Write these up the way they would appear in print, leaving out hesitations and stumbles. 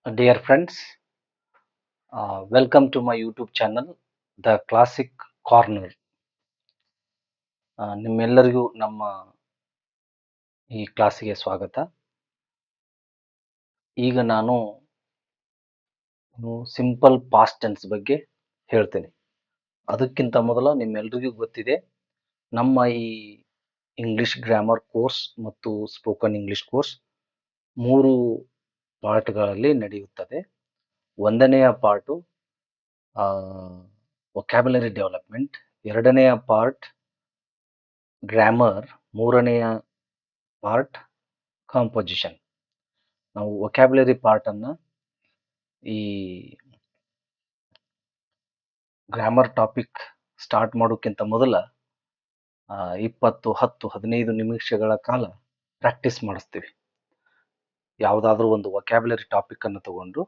Dear friends, welcome to my YouTube channel, The Classic Corner. ನಿಮ್ಮೆಲ್ಲರಿಗೂ ನಮ್ಮ ಈ ಕ್ಲಾಸಿಗೆ ಸ್ವಾಗತ. ಈಗ ನಾನು ಸಿಂಪಲ್ ಪಾಸ್ಟ್ ಟೆನ್ಸ್ ಬಗ್ಗೆ ಹೇಳ್ತೇನೆ. ಅದಕ್ಕಿಂತ ಮೊದಲ ನಿಮ್ಮೆಲ್ಲರಿಗೂ ಗೊತ್ತಿದೆ, ನಮ್ಮ ಈ ಇಂಗ್ಲಿಷ್ ಗ್ರಾಮರ್ ಕೋರ್ಸ್ ಮತ್ತು ಸ್ಪೋಕನ್ ಇಂಗ್ಲಿಷ್ ಕೋರ್ಸ್ 3 ಪಾರ್ಟ್ಗಳಲ್ಲಿ ನಡೆಯುತ್ತದೆ. ಒಂದನೆಯ ಪಾರ್ಟು ವೊಕ್ಯಾಬ್ಯುಲರಿ ಡೆವಲಪ್ಮೆಂಟ್, ಎರಡನೆಯ ಪಾರ್ಟ್ ಗ್ರಾಮರ್, ಮೂರನೆಯ ಪಾರ್ಟ್ ಕಾಂಪೋಸಿಷನ್. ನಾವು ವೊಕ್ಯಾಬ್ಯುಲರಿ ಪಾರ್ಟ್ ಅನ್ನ ಈ ಗ್ರಾಮರ್ ಟಾಪಿಕ್ ಸ್ಟಾರ್ಟ್ ಮಾಡೋಕ್ಕಿಂತ ಮೊದಲ 20, 10, 15 ನಿಮಿಷಗಳ ಕಾಲ ಪ್ರಾಕ್ಟೀಸ್ ಮಾಡಿಸ್ತೀವಿ. ಯಾವುದಾದ್ರೂ ಒಂದು ವೊಕ್ಯಾಬ್ಯುಲರಿ ಟಾಪಿಕ್ ಅನ್ನು ತಗೊಂಡು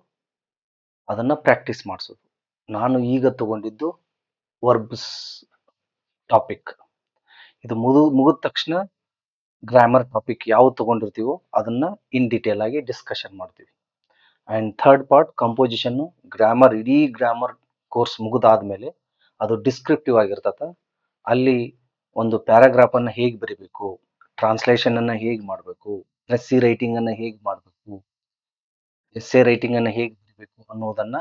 ಅದನ್ನ ಪ್ರಾಕ್ಟೀಸ್ ಮಾಡಿಸೋದು. ನಾನು ಈಗ ತಗೊಂಡಿದ್ದು ವರ್ಬ್ಸ್ ಟಾಪಿಕ್. ಇದು ಮುಗಿದ ತಕ್ಷಣ ಗ್ರಾಮರ್ ಟಾಪಿಕ್ ಯಾವ್ದು ತಗೊಂಡಿರ್ತೀವೋ ಅದನ್ನ ಇನ್ ಡೀಟೇಲ್ ಆಗಿ ಡಿಸ್ಕಷನ್ ಮಾಡ್ತೀವಿ. And third part composition. Grammar, ಇಡೀ ಗ್ರಾಮರ್ ಕೋರ್ಸ್ ಮುಗಿದಾದ್ಮೇಲೆ ಅದು ಡಿಸ್ಕ್ರಿಪ್ಟಿವ್ ಆಗಿರ್ತದ. ಅಲ್ಲಿ ಒಂದು ಪ್ಯಾರಾಗ್ರಾಫ್ ಅನ್ನ ಹೇಗೆ ಬರಿಬೇಕು, ಟ್ರಾನ್ಸ್ಲೇಷನ್ ಅನ್ನ ಹೇಗೆ ಮಾಡಬೇಕು, ಎಸ್ಸಿ ರೈಟಿಂಗ್ ಅನ್ನ ಹೇಗೆ ಮಾಡಬೇಕು, ಎಸ್ಸೆ ರೈಟಿಂಗ್ ಅನ್ನ ಹೇಗೆ ಬರಿಬೇಕು ಅನ್ನೋದನ್ನ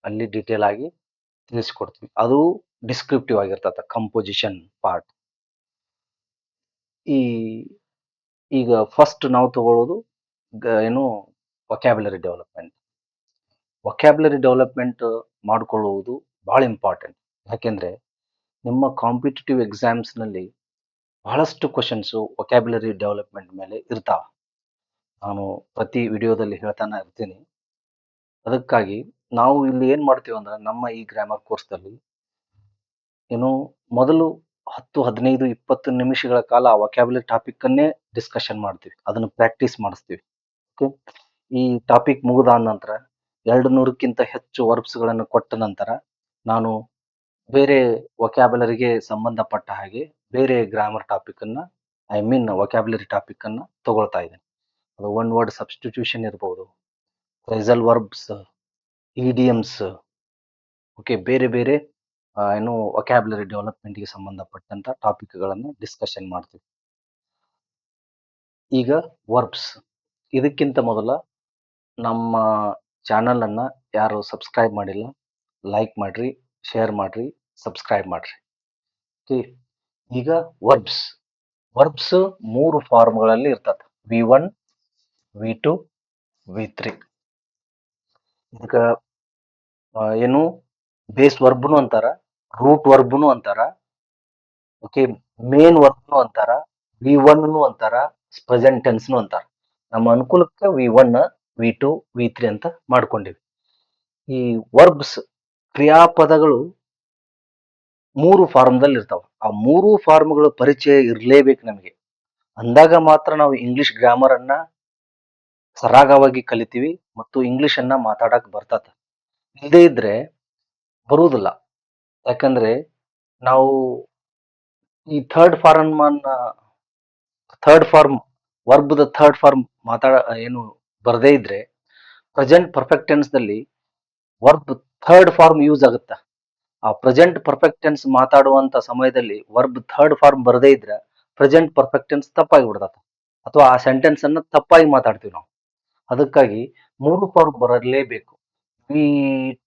ಅಲ್ಲಿ ಡೀಟೇಲ್ ಆಗಿ ತಿಳಿಸ್ಕೊಡ್ತೀವಿ. ಅದು ಡಿಸ್ಕ್ರಿಪ್ಟಿವ್ ಆಗಿರ್ತದ ಕಂಪೋಸಿಷನ್ ಪಾರ್ಟ್. ಈಗ ಫಸ್ಟ್ ನಾವು ತಗೊಳ್ಳೋದು ಏನು ವೊಕ್ಯಾಬ್ಯುಲರಿ ಡೆವಲಪ್ಮೆಂಟ್. ವೊಕ್ಯಾಬ್ಯುಲರಿ ಡೆವಲಪ್ಮೆಂಟ್ ಮಾಡ್ಕೊಳ್ಳುವುದು ಬಹಳ ಇಂಪಾರ್ಟೆಂಟ್. ಯಾಕೆಂದ್ರೆ ನಿಮ್ಮ ಕಾಂಪಿಟೇಟಿವ್ ಎಕ್ಸಾಮ್ಸ್ ನಲ್ಲಿ ಬಹಳಷ್ಟು ಕ್ವಶನ್ಸು ವೊಕ್ಯಾಬ್ಯುಲರಿ ಡೆವಲಪ್ಮೆಂಟ್ ಮೇಲೆ ಇರ್ತಾವ. ನಾನು ಪ್ರತಿ ವಿಡಿಯೋದಲ್ಲಿ ಹೇಳ್ತಾನೆ ಇರ್ತೀನಿ. ಅದಕ್ಕಾಗಿ ನಾವು ಇಲ್ಲಿ ಏನ್ ಮಾಡ್ತೀವಿ ಅಂದ್ರೆ, ನಮ್ಮ ಈ ಗ್ರಾಮರ್ ಕೋರ್ಸ್ದಲ್ಲಿ ಏನು ಮೊದಲು 10, 15, 20 ನಿಮಿಷಗಳ ಕಾಲ ಆ ವೊಕ್ಯಾಬ್ಯುಲರಿ ಟಾಪಿಕ್ ಅನ್ನೇ ಡಿಸ್ಕಷನ್ ಮಾಡ್ತೀವಿ, ಅದನ್ನು ಪ್ರಾಕ್ಟೀಸ್ ಮಾಡಿಸ್ತೀವಿ. ಓಕೆ, ಈ ಟಾಪಿಕ್ ಮುಗಿದ ನಂತರ 200ಕ್ಕಿಂತ ಹೆಚ್ಚು ವರ್ಬ್ಸ್ ಗಳನ್ನು ಕೊಟ್ಟ ನಂತರ ನಾನು ಬೇರೆ ವೊಕ್ಯಾಬ್ಯುಲರಿಗೆ ಸಂಬಂಧಪಟ್ಟ ಹಾಗೆ ಬೇರೆ ಗ್ರಾಮರ್ ಟಾಪಿಕ್ ಅನ್ನ, ವೊಕ್ಯಾಬ್ಯುಲರಿ ಟಾಪಿಕ್ ಅನ್ನ ತಗೊಳ್ತಾ ಇದ್ದೇನೆ. ಅದು ಒನ್ ವರ್ಡ್ ಸಬ್ಸ್ಟಿಟ್ಯೂಷನ್ ಇರ್ಬೋದು, ಫ್ರೇಸಲ್ ವರ್ಬ್ಸ್, ಇಡಿಯಮ್ಸ್, ಓಕೆ, ಬೇರೆ ಬೇರೆ ವೊಕ್ಯಾಬ್ಯುಲರಿ ಡೆವಲಪ್ಮೆಂಟ್ ಗೆ ಸಂಬಂಧಪಟ್ಟಂತ ಟಾಪಿಕ್ ಗಳನ್ನು ಡಿಸ್ಕಷನ್ ಮಾಡ್ತೀವಿ. ಈಗ ವರ್ಬ್ಸ್. ಇದಕ್ಕಿಂತ ಮೊದಲ ನಮ್ಮ ಚಾನಲ್ ಅನ್ನ ಯಾರು ಸಬ್ಸ್ಕ್ರೈಬ್ ಮಾಡಿಲ್ಲ, ಲೈಕ್ ಮಾಡ್ರಿ, ಶೇರ್ ಮಾಡ್ರಿ, ಸಬ್ಸ್ಕ್ರೈಬ್ ಮಾಡ್ರಿ. ಓಕೆ, ಈಗ ವರ್ಬ್ಸ್. ವರ್ಬ್ಸ್ 3 ಫಾರ್ಮ್ಗಳಲ್ಲಿ ಇರ್ತದೆ: V1, V2, V3. ಇದಕ್ಕ ಏನು ಬೇಸ್ ವರ್ಬ್ನು ಅಂತಾರ, ರೂಟ್ ವರ್ಬ್ನು ಅಂತಾರ, ಓಕೆ, ಮೇನ್ ವರ್ಬ್ನು ಅಂತಾರ, V1 ಅಂತಾರ, ಪ್ರೆಸೆಂಟ್ ಟೆನ್ಸ್ನು ಅಂತಾರ. ನಮ್ಮ ಅನುಕೂಲಕ್ಕೆ V1, V2, V3 ಅಂತ ಮಾಡ್ಕೊಂಡಿವಿ. ಈ ವರ್ಬ್ಸ್ ಕ್ರಿಯಾಪದಗಳು 3 ಫಾರ್ಮ್ದಲ್ಲಿ ಇರ್ತಾವ. ಆ 3 ಫಾರ್ಮ್ಗಳ ಪರಿಚಯ ಇರಲೇಬೇಕು ನಮಗೆ. ಅಂದಾಗ ಮಾತ್ರ ನಾವು ಇಂಗ್ಲಿಷ್ ಗ್ರಾಮರ್ ಅನ್ನ ಸರಾಗವಾಗಿ ಕಲಿತೀವಿ ಮತ್ತು ಇಂಗ್ಲಿಷ್ ಅನ್ನ ಮಾತಾಡಕ್ ಬರ್ತದ. ಇಲ್ಲದೇ ಇದ್ರೆ ಬರುವುದಿಲ್ಲ. ಯಾಕಂದ್ರೆ ನಾವು ಈ ಥರ್ಡ್ ಫಾರ್ಮ್ ವರ್ಬ್ದ ಥರ್ಡ್ ಫಾರ್ಮ್ ಏನು ಬರದೇ ಇದ್ರೆ, ಪ್ರೆಸೆಂಟ್ ಪರ್ಫೆಕ್ಟ್ ಟೆನ್ಸ್ ದಲ್ಲಿ ವರ್ಬ್ ಥರ್ಡ್ ಫಾರ್ಮ್ ಯೂಸ್ ಆಗುತ್ತ. ಆ ಪ್ರೆಸೆಂಟ್ ಪರ್ಫೆಕ್ಟ್ ಟೆನ್ಸ್ ಮಾತಾಡುವಂತ ಸಮಯದಲ್ಲಿ ವರ್ಬ್ ಥರ್ಡ್ ಫಾರ್ಮ್ ಬರದೇ ಇದ್ರೆ ಪ್ರೆಸೆಂಟ್ ಪರ್ಫೆಕ್ಟ್ ಟೆನ್ಸ್ ತಪ್ಪಾಗಿ ಬಿಡ್ತದ, ಅಥವಾ ಆ ಸೆಂಟೆನ್ಸ್ ಅನ್ನ ತಪ್ಪಾಗಿ ಮಾತಾಡ್ತೀವಿ ನಾವು. ಅದಕ್ಕಾಗಿ 3 ಫಾರ್ಮ್ ಬರಲೇಬೇಕು. ಈ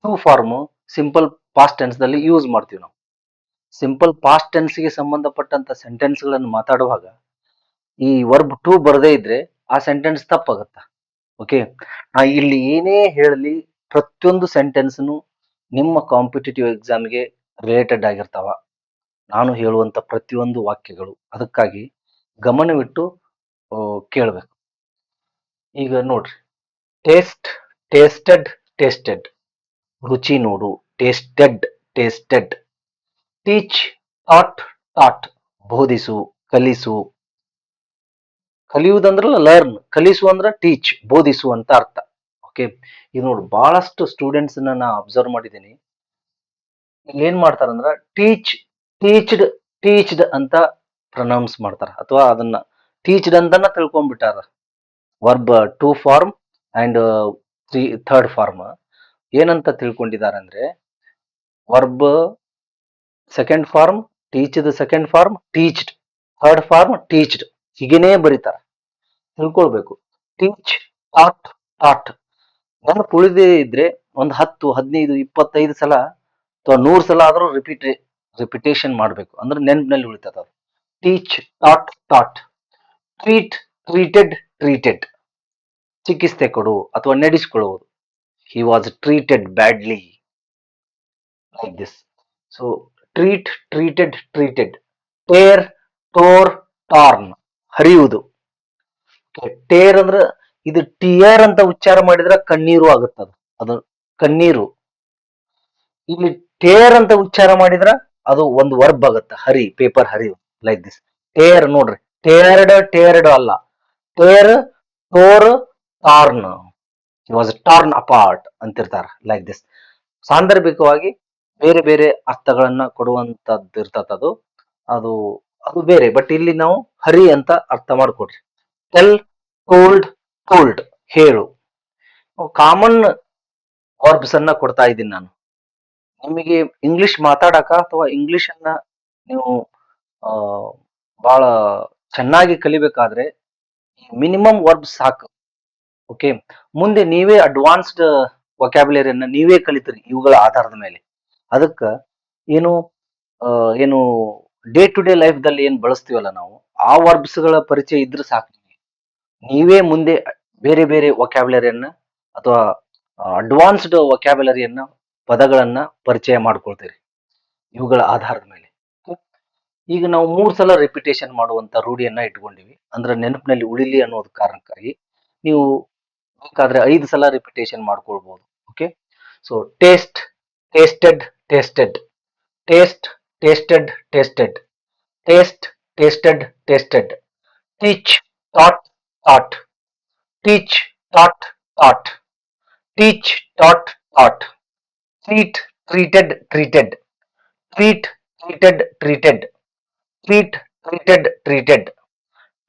2 ಫಾರ್ಮ್ ಸಿಂಪಲ್ ಪಾಸ್ಟ್ ಟೆನ್ಸ್ ದಲ್ಲಿ ಯೂಸ್ ಮಾಡ್ತೀವಿ ನಾವು. ಸಿಂಪಲ್ ಪಾಸ್ಟ್ ಟೆನ್ಸ್ ಗೆ ಸಂಬಂಧಪಟ್ಟಂತ ಸೆಂಟೆನ್ಸ್ ಗಳನ್ನು ಮಾತಾಡುವಾಗ ಈ ವರ್ಬ್ 2 ಬರದೇ ಇದ್ರೆ ಆ ಸೆಂಟೆನ್ಸ್ ತಪ್ಪಾಗತ್ತ. ಓಕೆ, ನಾ ಇಲ್ಲಿ ಏನೇ ಹೇಳಲಿ ಪ್ರತಿಯೊಂದು ಸೆಂಟೆನ್ಸ್ನು ನಿಮ್ಮ ಕಾಂಪಿಟೇಟಿವ್ ಎಕ್ಸಾಮ್ಗೆ ರಿಲೇಟೆಡ್ ಆಗಿರ್ತಾವ, ನಾನು ಹೇಳುವಂತ ಪ್ರತಿಯೊಂದು ವಾಕ್ಯಗಳು. ಅದಕ್ಕಾಗಿ ಗಮನವಿಟ್ಟು ಕೇಳಬೇಕು. ಈಗ ನೋಡ್ರಿ, ಟೇಸ್ಟ್, ಟೇಸ್ಟೆಡ್, ಟೇಸ್ಟೆಡ್, ರುಚಿ ನೋಡು, tasted, tasted. Teach, taught, taught, ಬೋಧಿಸು, ಕಲಿಸು. ಕಲಿಯುವುದಂದ್ರಲ್ಲ ಲರ್ನ್, ಕಲಿಸು ಅಂದ್ರ ಟೀಚ್, ಬೋಧಿಸು ಅಂತ ಅರ್ಥ. ಓಕೆ, ಈಗ ನೋಡಿ, ಬಹಳಷ್ಟು ಸ್ಟೂಡೆಂಟ್ಸ್ ನಾ ಅಬ್ಸರ್ವ್ ಮಾಡಿದ್ದೀನಿ. ಇಲ್ಲಿ ಏನ್ ಮಾಡ್ತಾರಂದ್ರ ಟೀಚ್, ಟೀಚ್ಡ್, ಟೀಚ್ಡ್ ಅಂತ ಪ್ರೊನೌನ್ಸ್ ಮಾಡ್ತಾರ, ಅಥವಾ ಅದನ್ನ ಟೀಚ್ಡ್ ಅಂತಾನ ತಿಳ್ಕೊಂಡ್ಬಿಟ್ಟಾರ. Verb 2 form and third form ಏನಂತ ತಿಳ್ಕೊಂಡಿದ್ದಾರೆ ಅಂದ್ರೆ verb second form, teached second form, teached third form, teached ಹೀಗೇನೇ ಬರೀತಾರೆ. ತಿಳ್ಕೊಳ್ಬೇಕು. ಟೀಚ್, ಟಾಟ್, ಟಾಟ್ ನೆನಪು ಉಳಿದೇ ಇದ್ರೆ ಒಂದು 10, 15, 25 ಸಲ ಅಥವಾ 100 ಸಲ ಆದ್ರೂ ರಿಪಿಟೇಷನ್ ಮಾಡ್ಬೇಕು, ಅಂದ್ರೆ ನೆನಪಿನಲ್ಲಿ ಉಳಿತದ ಅದು. Teach, taught, taught. Treat, treated, treated ಚಿಕಿತ್ಸೆ ಕೊಡು ಅಥವಾ ನಡೆಸಿಕೊಳ್ಳುವುದು. He was treated badly, like this. So treat, treated, treated. Tear, tore, torn ಹರಿಯುವುದು. ಟೇರ್ ಅಂದ್ರೆ ಇದು ಟಿಯರ್ ಅಂತ ಉಚ್ಚಾರ ಮಾಡಿದ್ರೆ ಕಣ್ಣೀರು ಆಗುತ್ತದ, ಅದು ಕಣ್ಣೀರು. ಇಲ್ಲಿ ಟೇರ್ ಅಂತ ಉಚ್ಚಾರ ಮಾಡಿದ್ರ ಅದು ಒಂದು ವರ್ಬ್ ಆಗುತ್ತೆ, ಹರಿ, ಪೇಪರ್ ಹರಿಯು, ಲೈಕ್ ದಿಸ್. ಟೇರ್ ನೋಡ್ರಿ, ಟೇರ್ಡ್, ಟೇರ್ಡ್ ಅಲ್ಲ, tear, tore, torn. It was torn apart ಅಂತಿರ್ತಾರೆ, ಲೈಕ್ ದಿಸ್. ಸಾಂದರ್ಭಿಕವಾಗಿ ಬೇರೆ ಬೇರೆ ಅರ್ಥಗಳನ್ನ ಕೊಡುವಂತದ್ದು ಇರ್ತದ ಅದು ಅದು ಬೇರೆ. ಬಟ್ ಇಲ್ಲಿ ನಾವು ಹರಿ ಅಂತ ಅರ್ಥ ಮಾಡ್ಕೊಡ್ರಿ. ಟೆಲ್, ಟೋಲ್ಡ್, ಟೋಲ್ಡ್ ಹೇಳು. ಕಾಮನ್ ವರ್ಬ್ಸ್ ಅನ್ನ ಕೊಡ್ತಾ ಇದ್ದೀನಿ ನಾನು ನಿಮಗೆ. ಇಂಗ್ಲಿಷ್ ಮಾತಾಡಕ ಅಥವಾ ಇಂಗ್ಲಿಷ್ ಅನ್ನ ನೀವು ಬಹಳ ಚೆನ್ನಾಗಿ ಕಲಿಬೇಕಾದ್ರೆ ಮಿನಿಮಮ್ ವರ್ಬ್ಸ್ ಸಾಕು. ಓಕೆ, ಮುಂದೆ ನೀವೇ ಅಡ್ವಾನ್ಸ್ಡ್ ವೊಕ್ಯಾಬ್ಯುಲರಿಯನ್ನ ನೀವೇ ಕಲಿತೀರಿ ಇವುಗಳ ಆಧಾರದ ಮೇಲೆ. ಅದಕ್ಕ ಏನು ಏನು ಡೇ ಟು ಡೇ ಲೈಫ್ ದಲ್ಲಿ ಏನ್ ಬಳಸ್ತೀವಲ್ಲ ನಾವು, ಆ ವರ್ಬ್ಸ್ ಗಳ ಪರಿಚಯ ಇದ್ರೆ ಸಾಕು. ನೀವೇ ಮುಂದೆ ಬೇರೆ ಬೇರೆ ವೊಕ್ಯಾಬ್ಯುಲರಿಯನ್ನ ಅಥವಾ ಅಡ್ವಾನ್ಸ್ಡ್ ವೊಕ್ಯಾಬ್ಯುಲರಿಯನ್ನ ಪದಗಳನ್ನ ಪರಿಚಯ ಮಾಡ್ಕೊಳ್ತೀರಿ ಇವುಗಳ ಆಧಾರದ ಮೇಲೆ. ಈಗ ನಾವು 3 ಸಲ ರಿಪಿಟೇಷನ್ ಮಾಡುವಂತ ರೂಢಿಯನ್ನ ಇಟ್ಕೊಂಡಿವಿ, ಅಂದ್ರೆ ನೆನಪಿನಲ್ಲಿ ಉಳಿಲಿ ಅನ್ನೋದು ಕಾರಣಕ್ಕಾಗಿ. ನೀವು ಬೇಕಾದ್ರೆ 5 ಸಲ ರಿಪಿಟೇಷನ್ ಮಾಡ್ಕೊಳ್ಬಹುದು. Okay, so taste, tasted, tasted. Taste, tasted, tasted. Taste, tasted, tasted. Teach, taught, taught. Teach, taught, taught. Teach, taught, taught. Treat, treated, treated. Treat, treated, treated. Treat, treated, treated.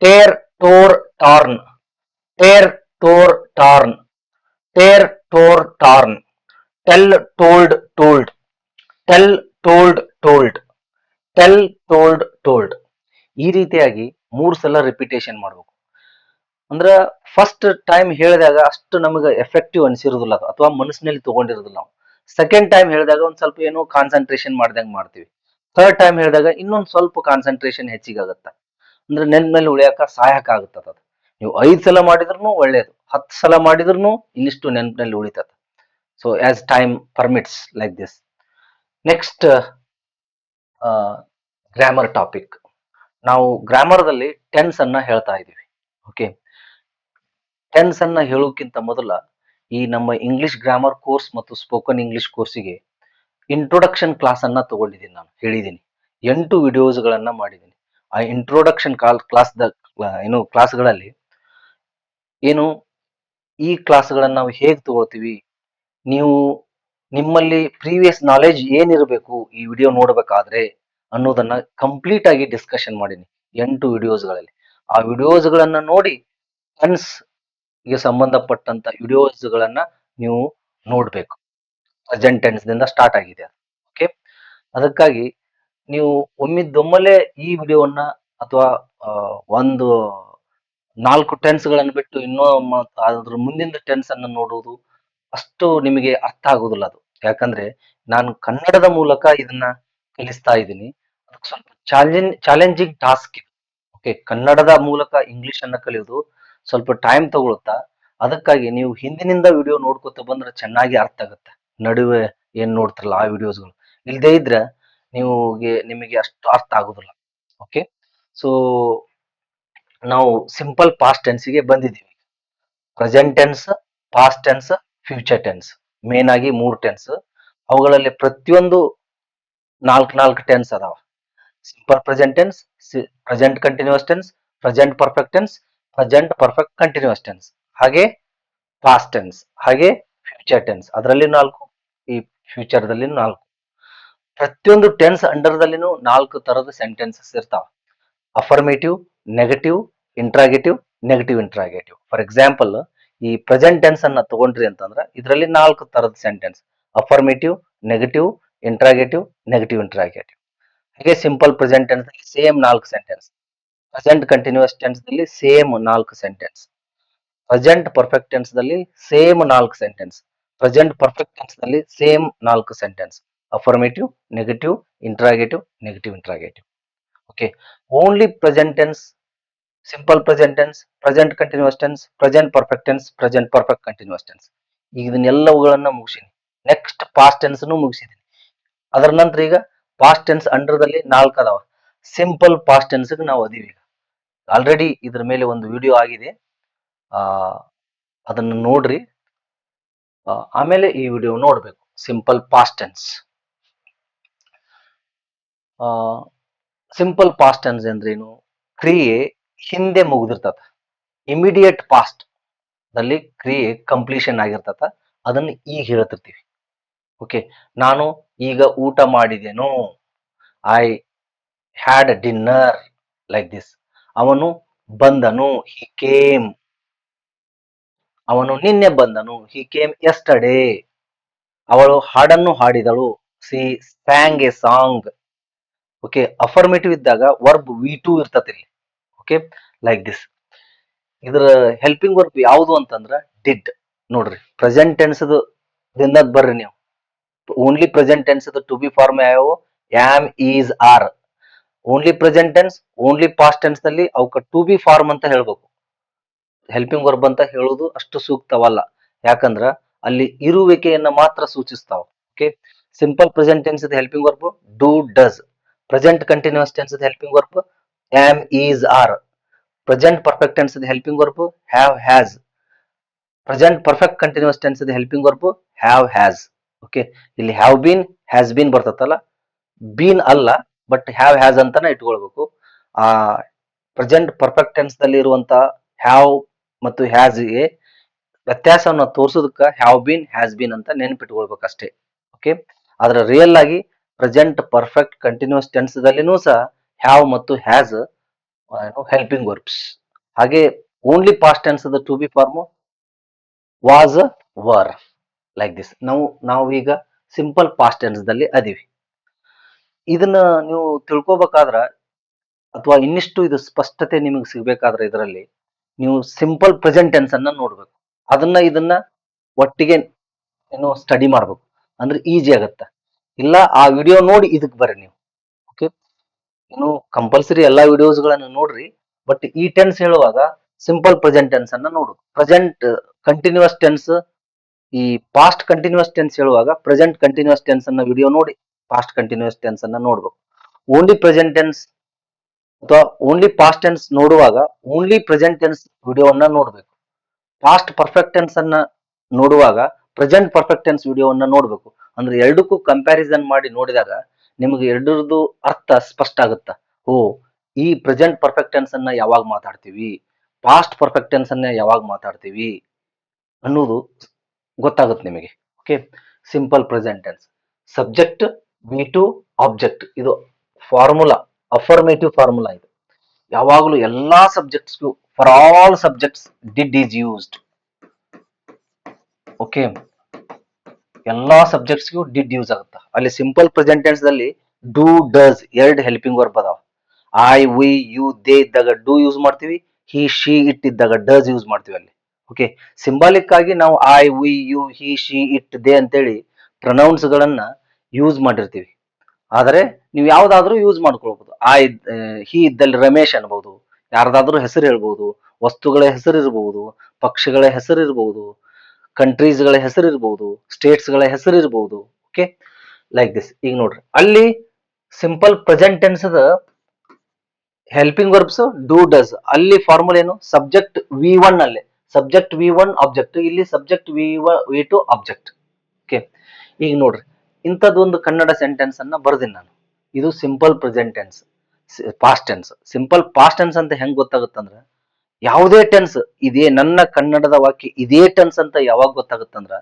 Tear, tore, torn. Tear, tore, torn. Tear, tore, torn. Tell, told, told. Tell, told, told. Tell, told, told. ಈ ರೀತಿಯಾಗಿ 3 ಸಲ repetition ಮಾಡ್ಬೇಕು. ಅಂದ್ರ first time ಹೇಳಿದಾಗ ಅಷ್ಟು ನಮಗೆ effective ಅನ್ಸಿರೋದಿಲ್ಲ ಅದು, ಅಥವಾ ಮನಸ್ಸಿನಲ್ಲಿ ತಗೊಂಡಿರೋದಿಲ್ಲ ನಾವು. ಸೆಕೆಂಡ್ ಟೈಮ್ ಹೇಳಿದಾಗ ಒಂದ್ ಸ್ವಲ್ಪ ಏನೋ ಕಾನ್ಸಂಟ್ರೇಷನ್ ಮಾಡ್ದಂಗ್ ಮಾಡ್ತೀವಿ. ಥರ್ಡ್ ಟೈಮ್ ಹೇಳಿದಾಗ ಇನ್ನೊಂದ್ ಸ್ವಲ್ಪ ಕಾನ್ಸಂಟ್ರೇಷನ್ ಹೆಚ್ಚಿಗೆ ಆಗತ್ತ, ಅಂದ್ರೆ ನೆನ್ಪಿನಲ್ಲಿ ಉಳಿಯಾಕ ಸಹಾಯಕ ಆಗುತ್ತದ ಅದು. ನೀವು 5 ಸಲ ಮಾಡಿದ್ರು ಒಳ್ಳೇದು, 10 ಸಲ ಮಾಡಿದ್ರು ಇನ್ನಿಷ್ಟು ನೆನ್ಪಿನಲ್ಲಿ ಉಳಿತದ. So as time permits, like this. Next grammar topic. ನಾವು ಗ್ರಾಮರ್ದಲ್ಲಿ ಟೆನ್ಸ್ ಅನ್ನ ಹೇಳ್ತಾ ಇದೀವಿ. ಓಕೆ, ಟೆನ್ಸ್ ಅನ್ನ ಹೇಳೋಕ್ಕಿಂತ ಮೊದಲ ಈ ನಮ್ಮ ಇಂಗ್ಲಿಷ್ ಗ್ರಾಮರ್ ಕೋರ್ಸ್ ಮತ್ತು ಸ್ಪೋಕನ್ ಇಂಗ್ಲಿಷ್ ಕೋರ್ಸಿಗೆ ಇಂಟ್ರೊಡಕ್ಷನ್ ಕ್ಲಾಸ್ ಅನ್ನ ತಗೊಂಡಿದ್ದೀನಿ. ನಾನು ಹೇಳಿದ್ದೀನಿ 8 ವಿಡಿಯೋಸ್ಗಳನ್ನ ಮಾಡಿದ್ದೀನಿ. ಆ ಇಂಟ್ರೊಡಕ್ಷನ್ ಕ್ಲಾಸ್ಗಳಲ್ಲಿ ಏನು ಈ ಕ್ಲಾಸ್ಗಳನ್ನ ನಾವು ಹೇಗೆ ತಗೊಳ್ತೀವಿ, ನೀವು ನಿಮ್ಮಲ್ಲಿ ಪ್ರೀವಿಯಸ್ ನಾಲೆಜ್ ಏನಿರಬೇಕು ಈ ವಿಡಿಯೋ ನೋಡ್ಬೇಕಾದ್ರೆ ಅನ್ನೋದನ್ನ ಕಂಪ್ಲೀಟ್ ಆಗಿ ಡಿಸ್ಕಷನ್ ಮಾಡೀನಿ 8 ವಿಡಿಯೋಸ್ಗಳಲ್ಲಿ. ಆ ವಿಡಿಯೋಸ್ಗಳನ್ನ ನೋಡಿ ಟೆನ್ಸ್ ಗೆ ಸಂಬಂಧಪಟ್ಟಂತ ವಿಡಿಯೋಸ್ಗಳನ್ನ ನೀವು ನೋಡ್ಬೇಕು. ಪ್ರೆಸೆಂಟ್ ಟೆನ್ಸ್ ದಿಂದ ಸ್ಟಾರ್ಟ್ ಆಗಿದೆ. ಓಕೆ, ಅದಕ್ಕಾಗಿ ನೀವು ಒಮ್ಮಿದ್ದೊಮ್ಮಲೆ ಈ ವಿಡಿಯೋವನ್ನ ಅಥವಾ ಒಂದು 4 ಟೆನ್ಸ್ ಗಳನ್ನು ಬಿಟ್ಟು ಅದ್ರ ಮುಂದಿನ ಟೆನ್ಸ್ ಅನ್ನ ನೋಡುವುದು ಅಷ್ಟು ನಿಮಗೆ ಅರ್ಥ ಆಗುದಿಲ್ಲ ಅದು. ಯಾಕಂದ್ರೆ ನಾನು ಕನ್ನಡದ ಮೂಲಕ ಇದನ್ನ ಕಲಿಸ್ತಾ ಇದ್ದೀನಿ. ಅದಕ್ಕೆ ಸ್ವಲ್ಪ ಚಾಲೆಂಜಿಂಗ್ ಟಾಸ್ಕ್ ಇದು. ಓಕೆ, ಕನ್ನಡದ ಮೂಲಕ ಇಂಗ್ಲಿಷ್ ಅನ್ನ ಕಲಿಯೋದು ಸ್ವಲ್ಪ ಟೈಮ್ ತಗೊಳುತ್ತಾ. ಅದಕ್ಕಾಗಿ ನೀವು ಹಿಂದಿನಿಂದ ವಿಡಿಯೋ ನೋಡ್ಕೊತ ಬಂದ್ರೆ ಚೆನ್ನಾಗಿ ಅರ್ಥ ಆಗುತ್ತೆ. ನಡುವೆ ಏನ್ ನೋಡ್ತಿರಲ್ಲ ಆ ವಿಡಿಯೋಸ್ಗಳು ಇಲ್ಲದೆ ಇದ್ರೆ ನಿಮಗೆ ಅಷ್ಟು ಅರ್ಥ ಆಗುದಿಲ್ಲ. ಓಕೆ, ಸೊ ನಾವು ಸಿಂಪಲ್ ಪಾಸ್ಟ್ ಟೆನ್ಸ್ಗೆ ಬಂದಿದ್ದೀವಿ. Present tense, past tense, future tense, main ಆಗಿ 3 ಟೆನ್ಸ್. ಅವುಗಳಲ್ಲಿ ಪ್ರತಿಯೊಂದು 4 ಟೆನ್ಸ್ ಅದಾವ. Simple present tense, present continuous tense, present perfect tense, present perfect continuous tense, ಹಾಗೆ ಪಾಸ್ಟ್ ಟೆನ್ಸ್, ಹಾಗೆ ಫ್ಯೂಚರ್ ಟೆನ್ಸ್. ಅದರಲ್ಲಿ 4, ಈ ಫ್ಯೂಚರ್ ದಲ್ಲಿ 4. ಪ್ರತಿಯೊಂದು ಟೆನ್ಸ್ ಅಂಡರ್ ದಲ್ಲಿನೂ 4 ತರದ ಸೆಂಟೆನ್ಸಸ್ ಇರ್ತಾವ. Affirmative, negative, interrogative, negative interrogative. For example, ಈ ಪ್ರೆಸೆಂಟ್ ಟೆನ್ಸ್ ಅನ್ನ ತಗೊಂಡ್ರಿ ಅಂತಂದ್ರೆ ಇದರಲ್ಲಿ 4 ತರದ sentence: affirmative, negative, interrogative, negative interrogative. ಹಾಗೆ ಸಿಂಪಲ್ ಪ್ರೆಸೆಂಟ್ ಟೆನ್ಸ್ ಅಲ್ಲಿ same 4 sentence. Present continuous tense ದಲ್ಲಿ same 4 sentence. Present perfect tense ದಲ್ಲಿ same 4 sentence. Present perfect tense ನಲ್ಲಿ same 4 sentence: affirmative, negative, interrogative, negative interrogative. Okay, only present tense, simple present tense, present continuous tense, present perfect tense, present perfect continuous tense. ಈಗ ಇದನ್ನೆಲ್ಲವುಗಳನ್ನ ಮುಗಿಸಿನಿ. Next past tense ಮುಗಿಸಿದೀನಿ. ಅದರ ನಂತರ ಈಗ past tense ಅಂಡರ್ದಲ್ಲಿ 4 ಅದಾವ. Simple past tense ನಾವು ಅದೀವಿ. ಈಗ ಆಲ್ರೆಡಿ ಇದ್ರ ಮೇಲೆ ಒಂದು ವಿಡಿಯೋ ಆಗಿದೆ, ಅದನ್ನು ನೋಡ್ರಿ. ಆಮೇಲೆ ಈ ವಿಡಿಯೋ ನೋಡ್ಬೇಕು. Simple past tense. Simple past tense ಅಂದ್ರೇನು? ಕ್ರಿಯೆ ಹಿಂದೆ ಮುಗಿದಿರ್ತದ. ಇಮಿಡಿಯೇಟ್ ಪಾಸ್ಟ್ ದಲ್ಲಿ ಕ್ರಿಯೆ ಕಂಪ್ಲೀಷನ್ ಆಗಿರ್ತದ. ಅದನ್ನ ಈಗ ಹೇಳ್ತಿರ್ತೀವಿ. ಓಕೆ, ನಾನು ಈಗ ಊಟ ಮಾಡಿದೆನು. I had dinner, like this. ಅವನು ಬಂದನು, ಹಿ ಕೇಮ್. ಅವನು ನಿನ್ನೆ ಬಂದನು, ಹಿ ಕೇಮ್ ಯೆಸ್ಟರ್ಡೇ. ಅವಳು ಹಾಡನ್ನು ಹಾಡಿದಳು, she sang a song. Okay, affirmative ಇದ್ದಾಗ ವರ್ಬ್ V2 ಇರ್ತತಿ ಇಲ್ಲಿ. Okay, like this. ಇದರ ಹೆಲ್ಪಿಂಗ್ ವರ್ಬ್ ಯಾವುದು ಅಂತಂದ್ರ ಡಿಡ್. ನೋಡ್ರಿ, ಪ್ರೆಸೆಂಟ್ ಟೆನ್ಸ್ ದಿಂದ ಬರ್ರಿ ನೀವು. Only present tense to be form ಯಾವ್ಯಾವು? Am, is, are. Only present tense, only past tense ನಲ್ಲಿ ಅವಕ್ಕೆ ಟು ಬಿ ಫಾರ್ಮ್ ಅಂತ ಹೇಳ್ಬೇಕು. ಹೆಲ್ಪಿಂಗ್ ವರ್ಬ್ ಅಂತ ಹೇಳುವುದು ಅಷ್ಟು ಸೂಕ್ತವಲ್ಲ. ಯಾಕಂದ್ರ ಅಲ್ಲಿ ಇರುವಿಕೆಯನ್ನ ಮಾತ್ರ ಸೂಚಿಸ್ತಾವ. Okay, simple present tense helping verb do, does. Present continuous tense helping verb am, is, are. Present perfect tense helping verb have, has. Present perfect continuous tense helping verb have, has. Okay, ಇಲ್ಲಿ have been, has been ಬರ್ತತಲ್ಲ, been ಅಲ್ಲ, but have, has ಅಂತಾನೆ ಇಟ್ಕೊಳ್ಬೇಕು. ಆ present perfect tense ದಲ್ಲಿ ಇರುವಂತ have ಮತ್ತು has ಗೆ ವ್ಯತ್ಯಾಸವನ್ನು ತೋರಿಸೋದಕ್ಕ ಹ್ಯಾವ್ ಬೀನ್, ಹ್ಯಾಸ್ ಬೀನ್ ಅಂತ ನೆನಪಿಟ್ಕೊಳ್ಬೇಕಷ್ಟೇ. ಓಕೆ, ಆದ್ರೆ ರಿಯಲ್ ಆಗಿ ಪ್ರೆಸೆಂಟ್ ಪರ್ಫೆಕ್ಟ್ ಕಂಟಿನ್ಯೂಸ್ ಟೆನ್ಸ್ ದಲ್ಲಿನೂ ಸಹ ಹ್ಯಾವ್ ಮತ್ತು ಹ್ಯಾಸ್ ಹೆಲ್ಪಿಂಗ್ ವರ್ಬ್ಸ್. ಹಾಗೆ only past tense to be form was, were, like this. ನಾವು ಈಗ ಸಿಂಪಲ್ ಪಾಸ್ಟ್ ಟೆನ್ಸ್ ದಲ್ಲಿ ಅದೀವಿ. ಇದನ್ನ ನೀವು ತಿಳ್ಕೊಬೇಕಾದ್ರ ಅಥವಾ ಇನ್ನಿಷ್ಟು ಇದು ಸ್ಪಷ್ಟತೆ ನಿಮಗೆ ಸಿಗ್ಬೇಕಾದ್ರೆ ಇದರಲ್ಲಿ ನೀವು ಸಿಂಪಲ್ ಪ್ರೆಸೆಂಟ್ ಟೆನ್ಸ್ ಅನ್ನ ನೋಡ್ಬೇಕು. ಇದನ್ನ ಒಟ್ಟಿಗೆ ಸ್ಟಡಿ ಮಾಡ್ಬೇಕು, ಅಂದ್ರೆ ಈಜಿ ಆಗತ್ತ. ಇಲ್ಲ ಆ ವಿಡಿಯೋ ನೋಡಿ ಇದಕ್ ಬರ್ರಿ ನೀವು. ಓಕೆ, ಕಂಪಲ್ಸರಿ ಎಲ್ಲಾ ವಿಡಿಯೋಸ್ ಗಳನ್ನ ನೋಡ್ರಿ, ಬಟ್ ಈ ಟೆನ್ಸ್ ಹೇಳುವಾಗ ಸಿಂಪಲ್ ಪ್ರೆಸೆಂಟ್ ಟೆನ್ಸ್ ಅನ್ನ ನೋಡು. ಪ್ರೆಸೆಂಟ್ ಕಂಟಿನ್ಯೂಸ್ ಟೆನ್ಸ್, ಈ ಪಾಸ್ಟ್ ಕಂಟಿನ್ಯೂಸ್ ಟೆನ್ಸ್ ಹೇಳುವಾಗ ಪ್ರೆಸೆಂಟ್ ಕಂಟಿನ್ಯೂಸ್ ಟೆನ್ಸ್ ಅನ್ನ ವಿಡಿಯೋ ನೋಡಿ ಪಾಸ್ಟ್ ಕಂಟಿನ್ಯೂಸ್ ಟೆನ್ಸ್ ಅನ್ನ ನೋಡ್ಬೇಕು. ಓನ್ಲಿ ಪ್ರೆಸೆಂಟ್ ಟೆನ್ಸ್ ಅಥವಾ ಓನ್ಲಿ ಪಾಸ್ಟ್ ಟೆನ್ಸ್ ನೋಡುವಾಗ ಓನ್ಲಿ ಪ್ರೆಸೆಂಟ್ ಟೆನ್ಸ್ ವಿಡಿಯೋವನ್ನ ನೋಡ್ಬೇಕು. ಪಾಸ್ಟ್ ಪರ್ಫೆಕ್ಟ್ ಟೆನ್ಸ್ ಅನ್ನ ನೋಡುವಾಗ ಪ್ರೆಸೆಂಟ್ ಪರ್ಫೆಕ್ಟ್ ಟೆನ್ಸ್ ವಿಡಿಯೋವನ್ನ ನೋಡ್ಬೇಕು. ಅಂದ್ರೆ ಎರಡಕ್ಕೂ ಕಂಪ್ಯಾರಿಸನ್ ಮಾಡಿ ನೋಡಿದಾಗ ನಿಮಗೆ ಎರಡರದ್ದು ಅರ್ಥ ಸ್ಪಷ್ಟ ಆಗುತ್ತ. ಓ, ಈ ಪ್ರೆಸೆಂಟ್ ಪರ್ಫೆಕ್ಟ್ ಟೆನ್ಸ್ ಅನ್ನ ಯಾವಾಗ ಮಾತಾಡ್ತೀವಿ, ಪಾಸ್ಟ್ ಪರ್ಫೆಕ್ಟ್ ಟೆನ್ಸ್ ಅನ್ನ ಯಾವಾಗ ಮಾತಾಡ್ತೀವಿ ಅನ್ನೋದು ಗೊತ್ತಾಗುತ್ತೆ ನಿಮಗೆ. Okay, simple present tense subject V2 object, ಇದು ಫಾರ್ಮುಲಾ, ಅಫರ್ಮೇಟಿವ್ ಫಾರ್ಮುಲಾ. ಇದು ಯಾವಾಗಲೂ ಎಲ್ಲಾ ಸಬ್ಜೆಕ್ಟ್ಸ್ಗೂ, for all subjects did is used. Okay, ಎಲ್ಲಾ ಸಬ್ಜೆಕ್ಟ್ಸ್ಗೂ ಡಿಡ್ ಯೂಸ್ ಆಗುತ್ತ. ಅಲ್ಲಿ ಸಿಂಪಲ್ ಪ್ರೆಸೆಂಟ್ ಟೆನ್ಸ್ ದಲ್ಲಿ ಡೂ, ಡಸ್ ಎರಡು ಹೆಲ್ಪಿಂಗ್ ವರ್ಬ್ ಅದಾವ. ಐ, ವಿ, ಯು, ದೇ ಇದ್ದಾಗ ಡೂ ಯೂಸ್ ಮಾಡ್ತೀವಿ. ಹಿ, ಶಿ, ಇಟ್ ಇದ್ದಾಗ ಡಸ್ ಯೂಸ್ ಮಾಡ್ತೀವಿ ಅಲ್ಲಿ. ಓಕೆ, ಸಿಂಬಾಲಿಕ್ ಆಗಿ ನಾವು I, we, you, he, she, it, they ಅಂತೇಳಿ ಪ್ರೊನೌನ್ಸ್ ಗಳನ್ನ ಯೂಸ್ ಮಾಡಿರ್ತೀವಿ. ಆದರೆ ನೀವು ಯಾವ್ದಾದ್ರೂ ಯೂಸ್ ಮಾಡ್ಕೊಳ್ಬಹುದು. ಹಿ ಇದ್ದಲ್ಲಿ ರಮೇಶ್ ಅನ್ಬಹುದು, ಯಾರ್ದಾದ್ರೂ ಹೆಸರು ಹೇಳ್ಬಹುದು, ವಸ್ತುಗಳ ಹೆಸರು ಇರಬಹುದು, ಪಕ್ಷಿಗಳ ಹೆಸರು ಇರಬಹುದು, ಕಂಟ್ರೀಸ್ ಗಳ ಹೆಸರು ಇರಬಹುದು, ಸ್ಟೇಟ್ಸ್ ಗಳ ಹೆಸರು ಇರಬಹುದು. Okay, like this. ಈಗ ನೋಡ್ರಿ, ಅಲ್ಲಿ simple present tense helping verbs do, does. ಅಲ್ಲಿ ಫಾರ್ಮುಲಾ ಏನು? ಸಬ್ಜೆಕ್ಟ್ V1 ಅಲ್ಲಿ ಸಬ್ಜೆಕ್ಟ್ V1 ಆಬ್ಜೆಕ್ಟ್, ಇಲ್ಲಿ ಸಬ್ಜೆಕ್ಟ್ V2 ಆಬ್ಜೆಕ್ಟ್. ಓಕೆ, ಈಗ ನೋಡ್ರಿ, ಇಂಥದ್ದೊಂದು ಕನ್ನಡ ಸೆಂಟೆನ್ಸ್ ಅನ್ನ ಬರ್ದಿನಿ ನಾನು. ಇದು simple present tense, past tense. Simple past tense ಅಂತ ಹೆಂಗ್ ಗೊತ್ತಾಗುತ್ತಂದ್ರ, ಯಾವುದೇ ಟೆನ್ಸ್ ಇದೇ ನನ್ನ ಕನ್ನಡದ ವಾಕ್ಯ ಇದೇ ಟೆನ್ಸ್ ಅಂತ ಯಾವಾಗ ಗೊತ್ತಾಗುತ್ತಂದ್ರ,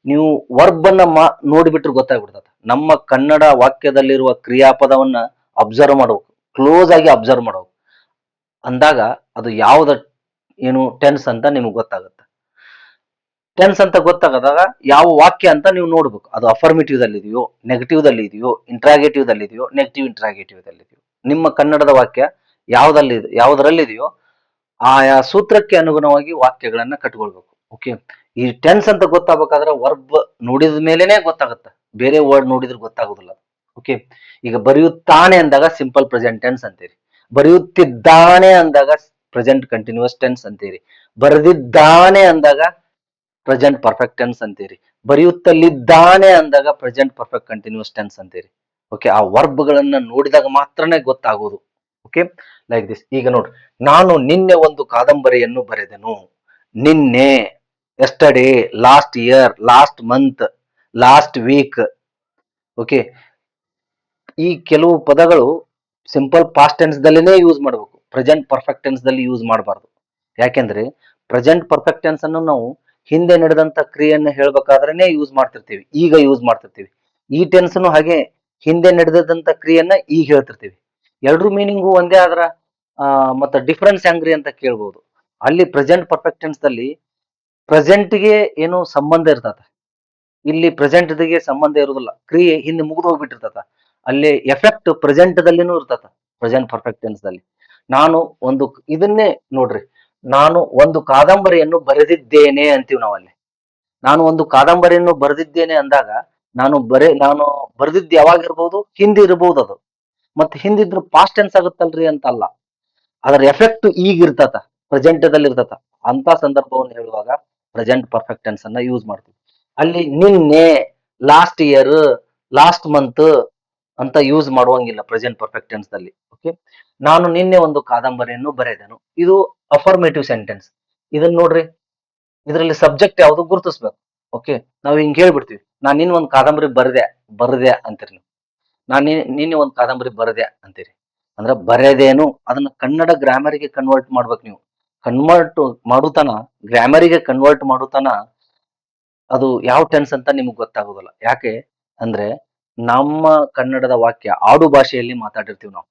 ನೀವು ವರ್ಬ್ ಅನ್ನ ನೋಡಿಬಿಟ್ರೆ ಗೊತ್ತಾಗ್ಬಿಡ್ತದೆ. ನಮ್ಮ ಕನ್ನಡ ವಾಕ್ಯದಲ್ಲಿರುವ ಕ್ರಿಯಾಪದವನ್ನ ಅಬ್ಸರ್ವ್ ಮಾಡಬೇಕು, ಕ್ಲೋಸ್ ಆಗಿ ಅಬ್ಸರ್ವ್ ಮಾಡಬೇಕು. ಅಂದಾಗ ಅದು ಯಾವ್ದ ಟೆನ್ಸ್ ಅಂತ ನಿಮ್ಗೆ ಗೊತ್ತಾಗುತ್ತೆ. ಟೆನ್ಸ್ ಅಂತ ಗೊತ್ತಾಗದಾಗ ಯಾವ ವಾಕ್ಯ ಅಂತ ನೀವು ನೋಡ್ಬೇಕು. ಅದು ಅಫರ್ಮೇಟಿವ್ ದಲ್ಲಿ ಇದೆಯೋ, ನೆಗೆಟಿವ್ ದಲ್ಲಿ ಇದೆಯೋ, ಇಂಟ್ರಾಗೇಟಿವ್ ದಲ್ಲಿ ಇದೆಯೋ, ನೆಗೆಟಿವ್ ಇಂಟ್ರಾಗೇಟಿವ್ ದಲ್ಲಿ ಇದೆಯೋ. ನಿಮ್ಮ ಕನ್ನಡದ ವಾಕ್ಯ ಯಾವುದರಲ್ಲಿದೆಯೋ ಆಯಾ ಸೂತ್ರಕ್ಕೆ ಅನುಗುಣವಾಗಿ ವಾಕ್ಯಗಳನ್ನ ಕಟ್ಕೊಳ್ಬೇಕು. ಓಕೆ, ಈ ಟೆನ್ಸ್ ಅಂತ ಗೊತ್ತಾಗಬೇಕಾದ್ರೆ ವರ್ಬ್ ನೋಡಿದ ಮೇಲೆನೆ ಗೊತ್ತಾಗುತ್ತೆ, ಬೇರೆ ವರ್ಡ್ ನೋಡಿದ್ರೆ ಗೊತ್ತಾಗುದಿಲ್ಲ. ಓಕೆ, ಈಗ ಬರೆಯುತ್ತಾನೆ ಅಂದಾಗ ಸಿಂಪಲ್ ಪ್ರೆಸೆಂಟ್ ಟೆನ್ಸ್ ಅಂತೀರಿ, ಬರೆಯುತ್ತಿದ್ದಾನೆ ಅಂದಾಗ ಪ್ರೆಸೆಂಟ್ ಕಂಟಿನ್ಯೂಸ್ ಟೆನ್ಸ್ ಅಂತೀರಿ, ಬರೆದಿದ್ದಾನೆ ಅಂದಾಗ ಪ್ರೆಸೆಂಟ್ ಪರ್ಫೆಕ್ಟ್ ಟೆನ್ಸ್ ಅಂತೀರಿ, ಬರೆಯುತ್ತಲಿದ್ದಾನೆ ಅಂದಾಗ ಪ್ರೆಸೆಂಟ್ ಪರ್ಫೆಕ್ಟ್ ಕಂಟಿನ್ಯೂಸ್ ಟೆನ್ಸ್ ಅಂತೀರಿ. ಓಕೆ, ಆ ವರ್ಬ್ ಗಳನ್ನ ನೋಡಿದಾಗ ಮಾತ್ರನೇ ಗೊತ್ತಾಗೋದು. Okay, like this. ಈಗ ನೋಡ್ರಿ, ನಾನು ನಿನ್ನೆ ಒಂದು ಕಾದಂಬರಿಯನ್ನು ಬರೆದೆನು. ನಿನ್ನೆ, yesterday, last year, last month, last week. Okay, ಈ ಕೆಲವು ಪದಗಳು ಸಿಂಪಲ್ ಪಾಸ್ಟ್ ಟೆನ್ಸ್ ದಲ್ಲಿನೇ ಯೂಸ್ ಮಾಡಬೇಕು, ಪ್ರೆಸೆಂಟ್ ಪರ್ಫೆಕ್ಟ್ ಟೆನ್ಸ್ ದಲ್ಲಿ ಯೂಸ್ ಮಾಡಬಾರ್ದು. ಯಾಕೆಂದ್ರೆ ಪ್ರೆಸೆಂಟ್ ಪರ್ಫೆಕ್ಟ್ ಟೆನ್ಸ್ ಅನ್ನು ನಾವು ಹಿಂದೆ ನಡೆದಂತ ಕ್ರಿಯೆಯನ್ನು ಹೇಳ್ಬೇಕಾದ್ರೇನೆ ಯೂಸ್ ಮಾಡ್ತಿರ್ತೀವಿ, ಈಗ ಯೂಸ್ ಮಾಡ್ತಿರ್ತೀವಿ. ಈ ಟೆನ್ಸ್ ಹಾಗೆ ಹಿಂದೆ ನಡೆದಂತ ಕ್ರಿಯೆಯನ್ನ ಈಗ ಹೇಳ್ತಿರ್ತೀವಿ. ಎರಡೂ ಮೀನಿಂಗು ಒಂದೇ ಆದ್ರ ಮತ್ತೆ ಡಿಫರೆನ್ಸ್ ಹೆಂಗ್ರಿ ಅಂತ ಕೇಳ್ಬೋದು. ಅಲ್ಲಿ ಪ್ರೆಸೆಂಟ್ ಪರ್ಫೆಕ್ಟ್ ಟೆನ್ಸ್ ದಲ್ಲಿ ಪ್ರೆಸೆಂಟ್ಗೆ ಏನು ಸಂಬಂಧ ಇರ್ತದ, ಇಲ್ಲಿ ಪ್ರೆಸೆಂಟ್ ಗೆ ಸಂಬಂಧ ಇರುವುದಿಲ್ಲ, ಕ್ರಿಯೆ ಹಿಂದೆ ಮುಗಿದು ಹೋಗ್ಬಿಟ್ಟಿರ್ತದ. ಅಲ್ಲಿ ಎಫೆಕ್ಟ್ ಪ್ರೆಸೆಂಟ್ ದಲ್ಲಿನೂ ಇರ್ತದ, ಪ್ರೆಸೆಂಟ್ ಪರ್ಫೆಕ್ಟ್ ಟೆನ್ಸ್ ದಲ್ಲಿ. ನಾನು ಒಂದು ಇದನ್ನೇ ನೋಡ್ರಿ, ನಾನು ಒಂದು ಕಾದಂಬರಿಯನ್ನು ಬರೆದಿದ್ದೇನೆ ಅಂತೀವಿ ನಾವಲ್ಲಿ. ನಾನು ಒಂದು ಕಾದಂಬರಿಯನ್ನು ಬರೆದಿದ್ದೇನೆ ಅಂದಾಗ ನಾನು ಬರೆದಿದ್ದು ಯಾವಾಗ ಇರ್ಬೋದು, ಹಿಂದೆ ಇರಬಹುದು ಅದು. ಮತ್ತೆ ಹಿಂದಿದ್ರು ಪಾಸ್ಟ್ ಟೆನ್ಸ್ ಆಗುತ್ತಲ್ರಿ ಅಂತ ಅಲ್ಲ, ಅದರ ಎಫೆಕ್ಟ್ ಈಗ ಇರ್ತತ, ಪ್ರೆಸೆಂಟ್ ದಲ್ಲಿ ಇರ್ತತ. ಅಂತ ಸಂದರ್ಭವನ್ನು ಹೇಳುವಾಗ ಪ್ರೆಸೆಂಟ್ ಪರ್ಫೆಕ್ಟ್ ಟೆನ್ಸ್ ಅನ್ನ ಯೂಸ್ ಮಾಡ್ತೀವಿ. ಅಲ್ಲಿ ನಿನ್ನೆ, ಲಾಸ್ಟ್ ಇಯರ್, ಲಾಸ್ಟ್ ಮಂತ್ ಅಂತ ಯೂಸ್ ಮಾಡುವಂಗಿಲ್ಲ ಪ್ರೆಸೆಂಟ್ ಪರ್ಫೆಕ್ಟ್ ಟೆನ್ಸ್ ದಲ್ಲಿ. ಓಕೆ, ನಾನು ನಿನ್ನೆ ಒಂದು ಕಾದಂಬರಿಯನ್ನು ಬರೆದೆನು, ಇದು ಅಫರ್ಮೇಟಿವ್ ಸೆಂಟೆನ್ಸ್. ಇದನ್ನ ನೋಡ್ರಿ, ಇದರಲ್ಲಿ ಸಬ್ಜೆಕ್ಟ್ ಯಾವುದು ಗುರುತಿಸ್ಬೇಕು. ಓಕೆ, ನಾವು ಹಿಂಗ್ ಹೇಳ್ಬಿಡ್ತೀವಿ, ನಾನ್ ನಿನ್ನ ಒಂದು ಕಾದಂಬರಿ ಬರದೆ ಅಂತೀರಿ ನೀವು. ನಾನ್ ನಿನ್ನೆ ಒಂದು ಕಾದಂಬರಿ ಬರದೆ ಅಂತೀರಿ ಅಂದ್ರೆ ಬರೆದೇನು, ಅದನ್ನ ಕನ್ನಡ ಗ್ರಾಮರಿಗೆ ಕನ್ವರ್ಟ್ ಮಾಡ್ಬೇಕು ನೀವು. ಕನ್ವರ್ಟ್ ಮಾಡುತ್ತಾನ, ಗ್ರಾಮರಿಗೆ ಕನ್ವರ್ಟ್ ಮಾಡುತ್ತಾನ ಅದು ಯಾವ ಟೆನ್ಸ್ ಅಂತ ನಿಮ್ಗೆ ಗೊತ್ತಾಗೋದಿಲ್ಲ. ಯಾಕೆ ಅಂದ್ರೆ ನಮ್ಮ ಕನ್ನಡದ ವಾಕ್ಯ ಆಡು ಭಾಷೆಯಲ್ಲಿ ಮಾತಾಡಿರ್ತೀವಿ ನಾವು.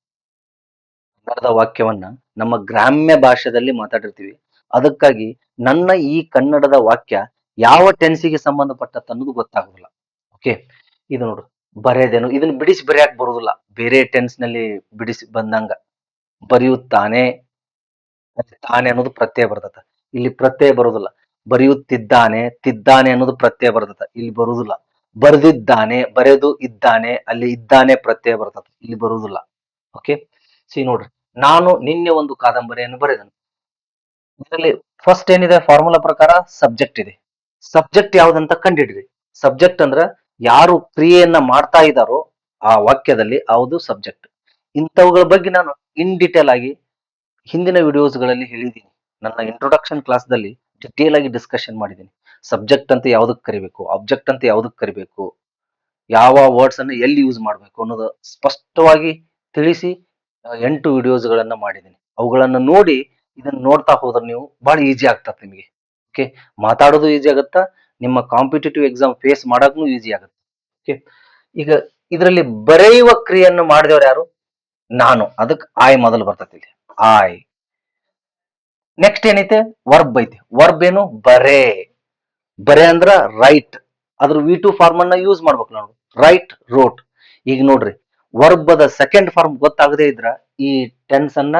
ಕನ್ನಡದ ವಾಕ್ಯವನ್ನ ನಮ್ಮ ಗ್ರಾಮ್ಯ ಭಾಷೆಯಲ್ಲಿ ಮಾತಾಡಿರ್ತೀವಿ. ಅದಕ್ಕಾಗಿ ನನ್ನ ಈ ಕನ್ನಡದ ವಾಕ್ಯ ಯಾವ ಟೆನ್ಸಿಗೆ ಸಂಬಂಧಪಟ್ಟಂತ ಅನ್ನೋದು ಗೊತ್ತಾಗೋದಿಲ್ಲ. ಓಕೆ, ಇದು ನೋಡು, ಬರೆದೇನು, ಇದನ್ನ ಬಿಡಿಸಿ ಬರೆಯಕ್ ಬರುದಿಲ್ಲ, ಬೇರೆ ಟೆನ್ಸ್ ನಲ್ಲಿ ಬಿಡಿಸಿ ಬಂದಂಗ. ಬರೆಯುತ್ತಾನೆ, ತಾನೆ ಅನ್ನೋದು ಪ್ರತ್ಯಯ ಬರ್ತದ, ಇಲ್ಲಿ ಪ್ರತ್ಯಯ ಬರುದಿಲ್ಲ. ಬರೆಯುತ್ತಿದ್ದಾನೆ, ತಿದ್ದಾನೆ ಅನ್ನೋದು ಪ್ರತ್ಯಯ ಬರ್ತದ, ಇಲ್ಲಿ ಬರುದಿಲ್ಲ. ಬರೆದಿದ್ದಾನೆ, ಬರೆದು ಇದ್ದಾನೆ, ಅಲ್ಲಿ ಇದ್ದಾನೆ ಪ್ರತ್ಯಯ ಬರ್ತದ, ಇಲ್ಲಿ ಬರುವುದಿಲ್ಲ. ಓಕೆ, ಸಿ ನೋಡ್ರಿ, ನಾನು ನಿನ್ನೆ ಒಂದು ಕಾದಂಬರಿಯನ್ನು ಬರೆದನು. ಇದರಲ್ಲಿ ಫಸ್ಟ್ ಏನಿದೆ, ಫಾರ್ಮುಲಾ ಪ್ರಕಾರ ಸಬ್ಜೆಕ್ಟ್ ಇದೆ. ಸಬ್ಜೆಕ್ಟ್ ಯಾವ್ದಂತ ಕಂಡಿಡ್ರಿ. ಸಬ್ಜೆಕ್ಟ್ ಅಂದ್ರ ಯಾರು ಕ್ರಿಯೆಯನ್ನ ಮಾಡ್ತಾ ಇದ್ದಾರೋ ಆ ವಾಕ್ಯದಲ್ಲಿ ಯಾವುದು ಸಬ್ಜೆಕ್ಟ್. ಇಂಥವುಗಳ ಬಗ್ಗೆ ನಾನು ಇನ್ ಡಿಟೇಲ್ ಆಗಿ ಹಿಂದಿನ ವಿಡಿಯೋಸ್ಗಳಲ್ಲಿ ಹೇಳಿದ್ದೀನಿ. ನನ್ನ ಇಂಟ್ರೊಡಕ್ಷನ್ ಕ್ಲಾಸ್ ದಲ್ಲಿ ಡಿಟೇಲ್ ಆಗಿ ಡಿಸ್ಕಷನ್ ಮಾಡಿದ್ದೀನಿ. ಸಬ್ಜೆಕ್ಟ್ ಅಂತ ಯಾವ್ದಕ್ ಕರಿಬೇಕು, ಆಬ್ಜೆಕ್ಟ್ ಅಂತ ಯಾವ್ದಕ್ ಕರಿಬೇಕು, ಯಾವ ವರ್ಡ್ಸ್ ಅನ್ನು ಎಲ್ಲಿ ಯೂಸ್ ಮಾಡಬೇಕು ಅನ್ನೋದು ಸ್ಪಷ್ಟವಾಗಿ ತಿಳಿಸಿ 8 ವಿಡಿಯೋಸ್ಗಳನ್ನ ಮಾಡಿದ್ದೀನಿ. ಅವುಗಳನ್ನ ನೋಡಿ ಇದನ್ನ ನೋಡ್ತಾ ಹೋದ್ರೆ ನೀವು ಬಹಳ ಈಜಿ ಆಗ್ತದೆ ನಿಮಗೆ. ಓಕೆ, ಮಾತಾಡೋದು ಈಜಿ ಆಗುತ್ತಾ, ನಿಮ್ಮ ಕಾಂಪಿಟೇಟಿವ್ ಎಕ್ಸಾಮ್ ಫೇಸ್ ಮಾಡಕ್ಕೂ ಈಜಿ ಆಗುತ್ತೆ. ಓಕೆ, ಈಗ ಇದರಲ್ಲಿ ಬರೆಯುವ ಕ್ರಿಯೆಯನ್ನು ಮಾಡಿದವರು ಯಾರು, ನಾನು. ಅದಕ್ಕೆ ಆಯ್ ಮೊದಲು ಬರ್ತೈತಿ ಇಲ್ಲಿ, ಆಯ್. ನೆಕ್ಸ್ಟ್ ಏನೈತೆ, ವರ್ಬ್ ಐತಿ. ವರ್ಬ್ ಏನು, ಬರೆ ಅಂದ್ರ ರೈಟ್. ಅದ್ರ V2 ಫಾರ್ಮ್ ಅನ್ನ ಯೂಸ್ ಮಾಡ್ಬೇಕು ನಾವು, ರೈಟ್, ರೋಟ್. ಈಗ ನೋಡ್ರಿ, ವರ್ಬ್ ಅದ ಸೆಕೆಂಡ್ ಫಾರ್ಮ್ ಗೊತ್ತಾಗದೇ ಇದ್ರ ಈ ಟೆನ್ಸ್ ಅನ್ನ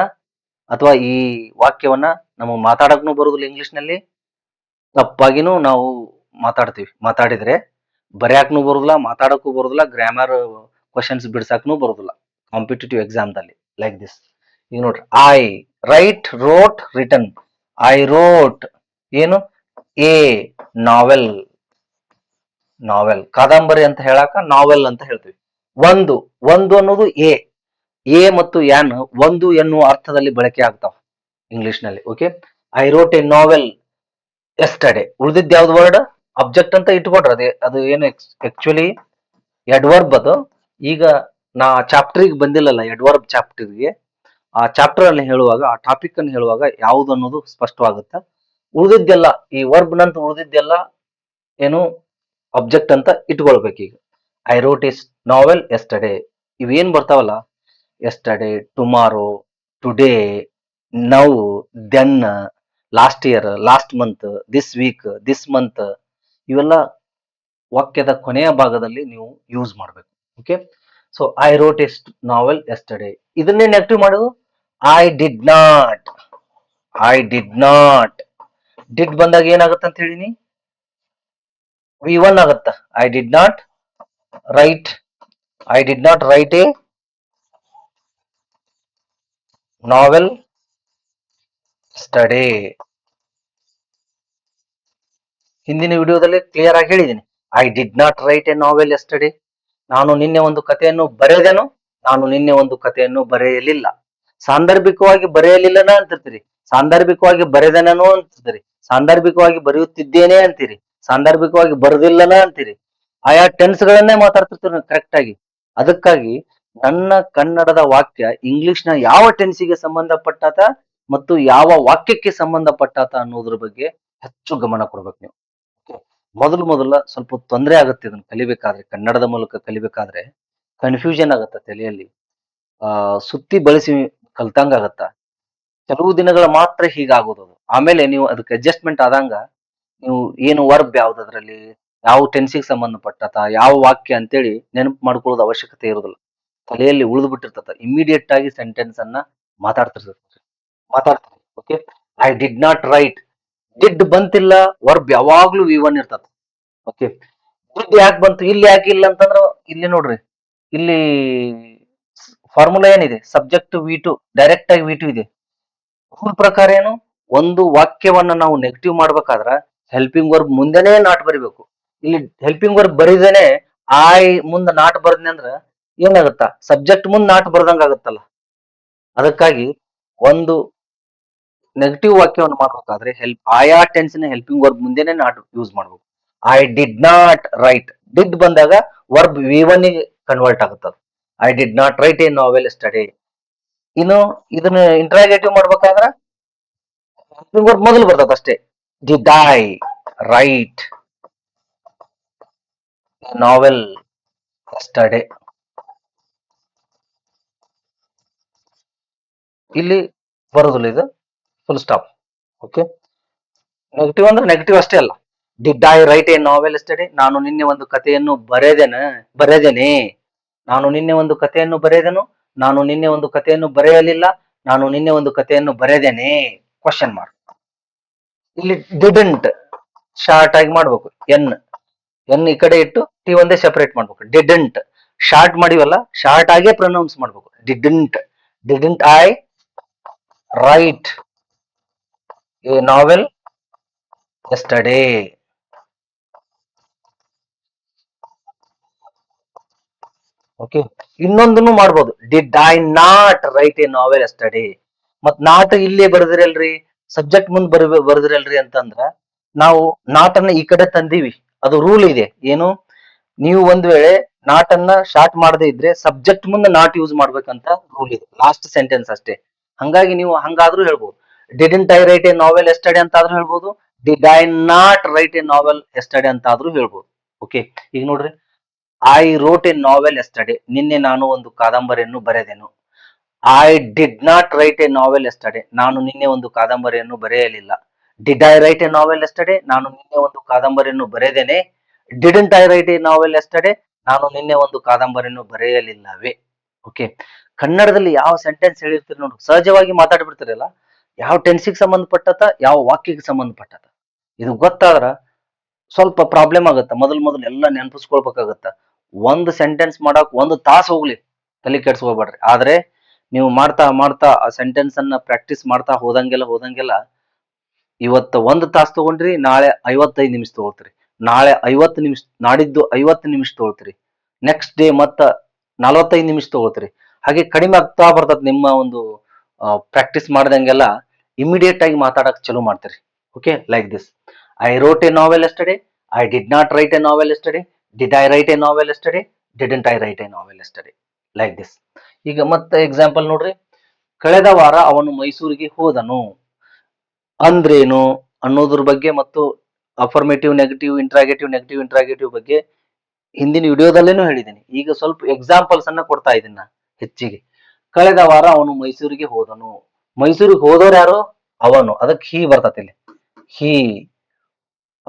ಅಥವಾ ಈ ವಾಕ್ಯವನ್ನ ನಮಗೆ ಮಾತಾಡಕ್ನು ಬರುದಿಲ್ಲ ಇಂಗ್ಲಿಷ್ ನಲ್ಲಿ, ತಪ್ಪಾಗಿನೂ ನಾವು ಮಾತಾಡಿದ್ರೆ ಬರ್ಯಾಕ್ನು ಬರುದಿಲ್ಲ, ಮಾತಾಡಕ್ಕೂ ಬರುದಿಲ್ಲ, ಗ್ರಾಮರ್ ಕ್ವಶನ್ಸ್ ಬಿಡ್ಸಾಕ್ನು ಬರುದಿಲ್ಲ ಕಾಂಪಿಟೇಟಿವ್ ಎಕ್ಸಾಮ್ ದಲ್ಲಿ. Like this. ಈಗ ನೋಡ್ರಿ, I write, wrote, written. I wrote ಏನು, ಎ ನಾವೆಲ್. ಕಾದಂಬರಿ ಅಂತ ಹೇಳಾಕ ನಾವೆಲ್ ಅಂತ ಹೇಳ್ತೀವಿ. ಒಂದು ಅನ್ನೋದು ಎ ಮತ್ತು ಯಾನ್ ಒಂದು ಎನ್ನುವ ಅರ್ಥದಲ್ಲಿ ಬಳಕೆ ಆಗ್ತಾವ ಇಂಗ್ಲಿಷ್ ನಲ್ಲಿ. Okay, I wrote a novel yesterday. ಉಳಿದಿದ್ದ ಯಾವ್ದು ವರ್ಡ್, ಅಬ್ಜೆಕ್ಟ್ ಅಂತ ಇಟ್ಕೊಡ್ರಿ. ಅದು ಏನು ಆಕ್ಚುಲಿ ಎಡ್ವರ್ಬ್ ಅದು. ಈಗ ನಾ ಚಾಪ್ಟರ್ಗೆ ಬಂದಿಲ್ಲಲ್ಲ, ಎಡ್ವರ್ಬ್ ಚಾಪ್ಟರ್ಗೆ. ಆ ಚಾಪ್ಟರ್ ಅಲ್ಲಿ ಹೇಳುವಾಗ, ಆ ಟಾಪಿಕ್ ಅನ್ನು ಹೇಳುವಾಗ ಯಾವ್ದು ಅನ್ನೋದು ಸ್ಪಷ್ಟವಾಗುತ್ತೆ. ಉಳಿದಿದ್ದೆಲ್ಲ ಈ ವರ್ಬ್ ನಂತರ ಉಳಿದಿದ್ದೆಲ್ಲ ಏನು ಅಬ್ಜೆಕ್ಟ್ ಅಂತ ಇಟ್ಕೊಳ್ಬೇಕು. ಈಗ I wrote is novel yesterday, ಇವೇನ್ ಬರ್ತಾವಲ್ಲ, yesterday, tomorrow, today, now, then, last year, last month, this week, this month, ಇವೆಲ್ಲ ವಾಕ್ಯದ ಕೊನೆಯ ಭಾಗದಲ್ಲಿ ನೀವು ಯೂಸ್ ಮಾಡಬೇಕು. Okay, so I wrote a novel yesterday, ಇದನ್ನೇ ನೆಗೆಟಿವ್ ಮಾಡೋದು. I did not, I did not. Did ಬಂದಾಗ ಏನಾಗುತ್ತೆ ಅಂತ ಹೇಳಿನಿ, V1 ಆಗುತ್ತ. I did not write, I did not write a novel yesterday. ಹಿಂದಿನ ವಿಡಿಯೋದಲ್ಲಿ ಕ್ಲಿಯರ್ ಆಗಿ ಹೇಳಿದ್ದೀನಿ, I did not write a novel yesterday. ನಾನು ನಿನ್ನೆ ಒಂದು ಕಥೆಯನ್ನು ಬರೆದೆನು, ನಾನು ನಿನ್ನೆ ಒಂದು ಕಥೆಯನ್ನು ಬರೆಯಲಿಲ್ಲ. ಸಾಂದರ್ಭಿಕವಾಗಿ ಬರೆಯಲಿಲ್ಲನ ಅಂತಿರ್ತೀರಿ, ಸಾಂದರ್ಭಿಕವಾಗಿ ಬರೆದನೋ ಅಂತಿರ್ತೀರಿ, ಸಾಂದರ್ಭಿಕವಾಗಿ ಬರೆಯುತ್ತಿದ್ದೇನೆ ಅಂತೀರಿ, ಸಾಂದರ್ಭಿಕವಾಗಿ ಬರೆದಿಲ್ಲನ ಅಂತೀರಿ. ಆಯಾ ಟೆನ್ಸ್ ಗಳನ್ನೇ ಮಾತಾಡ್ತಿರ್ತೀರಿ ಕರೆಕ್ಟ್ ಆಗಿ. ಅದಕ್ಕಾಗಿ ನನ್ನ ಕನ್ನಡದ ವಾಕ್ಯ ಇಂಗ್ಲಿಷ್ನ ಯಾವ ಟೆನ್ಸಿಗೆ ಸಂಬಂಧಪಟ್ಟಾತ ಮತ್ತು ಯಾವ ವಾಕ್ಯಕ್ಕೆ ಸಂಬಂಧಪಟ್ಟಾತ ಅನ್ನೋದ್ರ ಬಗ್ಗೆ ಹೆಚ್ಚು ಗಮನ ಕೊಡ್ಬೇಕು ನೀವು. ಮೊದಲ ಸ್ವಲ್ಪ ತೊಂದರೆ ಆಗುತ್ತೆ ಇದನ್ನ ಕಲಿಬೇಕಾದ್ರೆ, ಕನ್ನಡದ ಮೂಲಕ ಕಲಿಬೇಕಾದ್ರೆ ಕನ್ಫ್ಯೂಷನ್ ಆಗತ್ತ ತಲೆಯಲ್ಲಿ, ಸುತ್ತಿ ಬಳಸಿ ಕಲ್ತಂಗ ಆಗತ್ತ. ಕೆಲವು ದಿನಗಳ ಮಾತ್ರ ಹೀಗಾಗೋದು ಅದು. ಆಮೇಲೆ ನೀವು ಅದಕ್ಕೆ ಅಡ್ಜಸ್ಟ್ಮೆಂಟ್ ಆದಂಗ ನೀವು ಏನು ವರ್ಬ್ ಯಾವ್ದು, ಅದ್ರಲ್ಲಿ ಯಾವ ಟೆನ್ಸಿಗೆ ಸಂಬಂಧಪಟ್ಟತ, ಯಾವ ವಾಕ್ಯ ಅಂತೇಳಿ ನೆನಪು ಮಾಡ್ಕೊಳ್ಳೋದು ಅವಶ್ಯಕತೆ ಇರೋದಿಲ್ಲ. ತಲೆಯಲ್ಲಿ ಉಳಿದು ಬಿಟ್ಟಿರ್ತದ, ಇಮಿಡಿಯೇಟ್ ಆಗಿ ಸೆಂಟೆನ್ಸ್ ಅನ್ನ ಮಾತಾಡ್ತಾರೆ. Okay, I did not write, did ಬಂತಿಲ್ಲ, ವರ್ಬ್ ಯಾವಾಗ್ಲೂ V1 ಇರ್ತದ. ಓಕೆ, ಡಿಡ್ ಯಾಕೆ ಬಂತು, ಇಲ್ಲಿ ಯಾಕೆ ಇಲ್ಲ ಅಂತಂದ್ರ, ಇಲ್ಲಿ ನೋಡ್ರಿ, ಇಲ್ಲಿ ಫಾರ್ಮುಲಾ ಏನಿದೆ, ಸಬ್ಜೆಕ್ಟ್ V2, ಡೈರೆಕ್ಟ್ ಆಗಿ V2 ಇದೆ. ರೂಲ್ ಪ್ರಕಾರ ಏನು, ಒಂದು ವಾಕ್ಯವನ್ನ ನಾವು ನೆಗೆಟಿವ್ ಮಾಡ್ಬೇಕಾದ್ರ ಹೆಲ್ಪಿಂಗ್ ವರ್ಬ್ ಮುಂದೆನೆ ನಾಟ್ ಬರಿಬೇಕು. ಇಲ್ಲಿ ಹೆಲ್ಪಿಂಗ್ ವರ್ಬ್ ಬರಿದೇನೆ ಐ ಮುಂದ ನಾಟ್ ಬರ್ದ್ನಿ ಅಂದ್ರ ಏನಾಗುತ್ತ, ಸಬ್ಜೆಕ್ಟ್ ಮುಂದ್ ನಾಟ್ ಬರ್ದಂಗ ಆಗುತ್ತಲ್ಲ. ಅದಕ್ಕಾಗಿ ಒಂದು ನೆಗೆಟಿವ್ ವಾಕ್ಯವನ್ನು ಮಾಡ್ಬೇಕಾದ್ರೆ ಆಯಾ ಟೆನ್ಸ್ ನ ಹೆಲ್ಪಿಂಗ್ ವರ್ಬ್ ಮುಂದೆನೆ ನಾಟ್ ಯೂಸ್ ಮಾಡ್ಬೇಕು. I did not write, did ಬಂದಾಗ ವರ್ಬ್ V1 ಗೆ ಕನ್ವರ್ಟ್ ಆಗುತ್ತದೆ. I did not write a novel yesterday. ಇನ್ನು ಇದನ್ನ ಇಂಟ್ರಾಗೇಟಿವ್ ಮಾಡ್ಬೇಕಾದ್ರ ಹೆಲ್ಪಿಂಗ್ ವರ್ಬ್ ಮೊದಲು ಬರ್ತದ ಅಷ್ಟೇ. Did I write novel yesterday, ಇಲ್ಲಿ ಬರೋದಿಲ್ಲ, ಇದು ಫುಲ್ ಸ್ಟಾಪ್. ಓಕೆ, ನೆಗೆಟಿವ್ ಅಂದ್ರೆ ನೆಗೆಟಿವ್ ಅಷ್ಟೇ ಅಲ್ಲ. Did I write a novel yesterday, ನಾನು ನಿನ್ನೆ ಒಂದು ಕಥೆಯನ್ನು ಬರೆದೇನೆ, ನಾನು ನಿನ್ನೆ ಒಂದು ಕಥೆಯನ್ನು ಬರೆದೆನು, ನಾನು ನಿನ್ನೆ ಒಂದು ಕಥೆಯನ್ನು ಬರೆಯಲಿಲ್ಲ, ನಾನು ನಿನ್ನೆ ಒಂದು ಕಥೆಯನ್ನು ಬರೆದೇನೆ, ಕ್ವಶನ್ ಮಾರ್ಕ್. ಇಲ್ಲಿ ಡಿಡಂಟ್ ಶಾರ್ಟ್ ಆಗಿ ಮಾಡ್ಬೇಕು, ಎನ್ ಈ ಕಡೆ ಇಟ್ಟು ಟಿ ಒಂದೇ ಸೆಪರೇಟ್ ಮಾಡ್ಬೇಕು. ಡಿಡಂಟ್ ಶಾರ್ಟ್ ಮಾಡಿವಲ್ಲ, ಶಾರ್ಟ್ ಆಗೇ ಪ್ರೊನೌನ್ಸ್ ಮಾಡ್ಬೇಕು. Didn't I write a novel yesterday. Okay, ಇನ್ನೊಂದನ್ನು ಮಾಡ್ಬೋದು, did I not write a novel yesterday. ಮತ್ ನಾಟ್ ಇಲ್ಲೇ ಬರ್ದಿರಲ್ರಿ, ಸಬ್ಜೆಕ್ಟ್ ಮುಂದ್ ಬರ್ದಿರಲ್ರಿ ಅಂತಂದ್ರ ನಾವು ನಾಟನ್ನ ಈ ಕಡೆ ತಂದೀವಿ. ಅದು ರೂಲ್ ಇದೆ ಏನು, ನೀವು ಒಂದ್ ವೇಳೆ ನಾಟನ್ನ ಶಾರ್ಟ್ ಮಾಡದೇ ಇದ್ರೆ ಸಬ್ಜೆಕ್ಟ್ ಮುಂದೆ ನಾಟ್ ಯೂಸ್ ಮಾಡ್ಬೇಕಂತ ರೂಲ್ ಇದೆ, ಲಾಸ್ಟ್ ಸೆಂಟೆನ್ಸ್ ಅಷ್ಟೇ. ಹಂಗಾಗಿ ನೀವು ಹಂಗಾದ್ರೂ ಹೇಳ್ಬೋದು, didn't I write a novel yesterday ಅಂತ ಆದ್ರೂ ಹೇಳ್ಬೋದು, did I not write a novel yesterday ಅಂತ ಆದ್ರೂ ಹೇಳ್ಬೋದು. ಓಕೆ, ಈಗ ನೋಡ್ರಿ, I wrote a novel yesterday, ನಿನ್ನೆ ನಾನು ಒಂದು ಕಾದಂಬರಿಯನ್ನು ಬರೆದೆನು. I did not write a novel yesterday, ನಾನು ನಿನ್ನೆ ಒಂದು ಕಾದಂಬರಿಯನ್ನು ಬರೆಯಲಿಲ್ಲ. Did I write a novel yesterday, ನಾನು ನಿನ್ನೆ ಒಂದು ಕಾದಂಬರಿಯನ್ನು ಬರೆದೇನೆ. Didn't I write a novel yesterday, ನಾನು ನಿನ್ನೆ ಒಂದು ಕಾದಂಬರಿಯನ್ನು ಬರೆಯಲಿಲ್ಲವೇ. ಓಕೆ, ಕನ್ನಡದಲ್ಲಿ ಯಾವ ಸೆಂಟೆನ್ಸ್ ಹೇಳಿರ್ತೀರಿ ನೋಡು, ಸಹಜವಾಗಿ ಮಾತಾಡ್ಬಿಡ್ತೀರಲ್ಲ, ಯಾವ ಟೆನ್ಸಿಗೆ ಸಂಬಂಧಪಟ್ಟತ, ಯಾವ ವಾಕ್ಯಕ್ಕೆ ಸಂಬಂಧಪಟ್ಟತ, ಇದು ಗೊತ್ತಾದ್ರ ಸ್ವಲ್ಪ ಪ್ರಾಬ್ಲಮ್ ಆಗತ್ತ. ಮೊದಲು ಎಲ್ಲ ನೆನಪಿಸ್ಕೊಳ್ಬೇಕಾಗತ್ತ. ಒಂದು ಸೆಂಟೆನ್ಸ್ ಮಾಡಕ್ ಒಂದು ತಾಸು ಹೋಗ್ಲಿ, ತಲೆ ಕೆಡ್ಸ್ಕೋಬೇಡ್ರಿ. ಆದ್ರೆ ನೀವು ಮಾಡ್ತಾ ಮಾಡ್ತಾ ಆ ಸೆಂಟೆನ್ಸ್ ಅನ್ನ ಪ್ರಾಕ್ಟೀಸ್ ಮಾಡ್ತಾ ಹೋದಂಗೆಲ್ಲ ಇವತ್ತು ಒಂದು ತಾಸು ತಗೊಂಡ್ರಿ, ನಾಳೆ 55 ನಿಮಿಷ ತಗೊಳ್ತೀರಿ, ನಾಳೆ 50 ನಿಮಿಷ, ನಾಡಿದ್ದು 50 ನಿಮಿಷ ತಗೊಳ್ತೀರಿ, ನೆಕ್ಸ್ಟ್ ಡೇ ಮತ್ತ 45 ನಿಮಿಷ ತಗೊಳ್ತೀರಿ. ಹಾಗೆ ಕಡಿಮೆ ಆಗ್ತಾ ಬರ್ತದ ನಿಮ್ಮ ಒಂದು ಪ್ರಾಕ್ಟೀಸ್ ಮಾಡ್ದಂಗೆಲ್ಲ ಇಮಿಡಿಯೇಟ್ ಆಗಿ ಮಾತಾಡಕ್ ಚಲೋ ಮಾಡ್ತೀರಿ. Okay, like this, I wrote a novel yesterday, I did not write a novel yesterday, did I write a novel yesterday, didn't I write a novel yesterday, like this. ಈಗ ಮತ್ತೆ example ನೋಡ್ರಿ, ಕಳೆದ ವಾರ ಅವನು ಮೈಸೂರಿಗೆ ಹೋದನು ಅಂದ್ರೇನು ಅನ್ನೋದ್ರ ಬಗ್ಗೆ ಮತ್ತು ಅಫರ್ಮೇಟಿವ್, ನೆಗೆಟಿವ್ ಬಗ್ಗೆ ಹಿಂದಿನ ವಿಡಿಯೋದಲ್ಲೇನು ಹೇಳಿದ್ದೀನಿ. ಈಗ ಸ್ವಲ್ಪ ಎಕ್ಸಾಂಪಲ್ಸ್ ಅನ್ನ ಕೊಡ್ತಾ ಇದ್ದೀನಿ ನಾನು ಹೆಚ್ಚಿಗೆ. ಕಳೆದ ವಾರ ಅವನು ಮೈಸೂರಿಗೆ ಹೋದನು, ಮೈಸೂರಿಗೆ ಹೋದವ್ರು ಯಾರು, ಅವನು, ಅದಕ್ಕೆ ಹೀ ಬರ್ತತಿ ಇಲ್ಲಿ, ಹೀ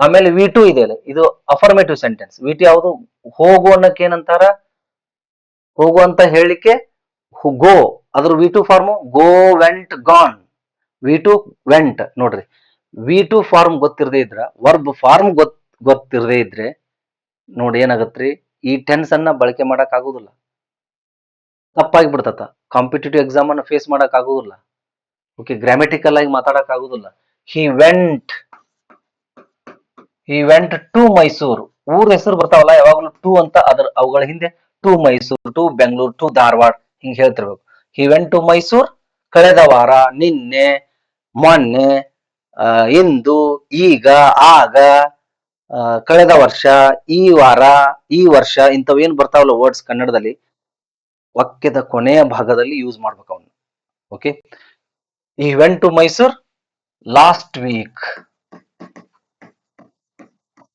ಆಮೇಲೆ ವಿ ಟು ಇದೆ, ಇದು ಅಫರ್ಮೇಟಿವ್ ಸೆಂಟೆನ್ಸ್. ವಿ ಟು ಯಾವುದು? ಹೋಗು ಅನ್ನಕ್ಕೆ ಏನಂತಾರ? ಹೋಗು ಅಂತ ಹೇಳಲಿಕ್ಕೆ ಗೋ. ಅದ್ರ V two form go, went, gone. V two went. ನೋಡ್ರಿ, ವಿ ಟು ಫಾರ್ಮ್ ಗೊತ್ತಿರದೇ ಇದ್ರ, ವರ್ಬ್ ಫಾರ್ಮ್ ಗೊತ್ತಿರದೇ ಇದ್ರೆ ನೋಡಿ ಏನಾಗತ್ರಿ, ಈ ಟೆನ್ಸ್ ಅನ್ನ ಬಳಕೆ ಮಾಡಕ್ ಆಗುದಿಲ್ಲ, ತಪ್ಪಾಗಿ ಬಿಡ್ತತ. ಕಾಂಪಿಟೇಟಿವ್ ಎಕ್ಸಾಮ್ ಅನ್ನ ಫೇಸ್ ಮಾಡಕ್ ಆಗುದಿಲ್ಲ. ಓಕೆ, ಗ್ರಾಮೆಟಿಕಲ್ ಆಗಿ ಮಾತಾಡಕ್ ಆಗುದಿಲ್ಲ. He went to Mysuru. ಊರ ಹೆಸರು ಬರ್ತಾವಲ್ಲ ಯಾವಾಗ್ಲೂ ಟು ಅಂತ, ಅವುಗಳ ಹಿಂದೆ to Mysuru, to Bengaluru, to Dharwad ಹಿಂಗ್ ಹೇಳ್ತಿರ್ಬೇಕು. ಹಿ ವೆಂಟ್ ಟು ಮೈಸೂರ್ ಕಳೆದ ವಾರ, ನಿನ್ನೆ, ಮೊನ್ನೆ, ಇಂದು, ಈಗ, ಆಗ, ಕಳೆದ ವರ್ಷ, ಈ ವಾರ, ಈ ವರ್ಷ, ಇಂಥವೇನ್ ಬರ್ತಾವಲ್ಲ ವರ್ಡ್ಸ್ ಕನ್ನಡದಲ್ಲಿ, ವಾಕ್ಯದ ಕೊನೆಯ ಭಾಗದಲ್ಲಿ ಯೂಸ್ ಮಾಡ್ಬೇಕು ಅವನ್ನ. Okay, I went to Mysore last week.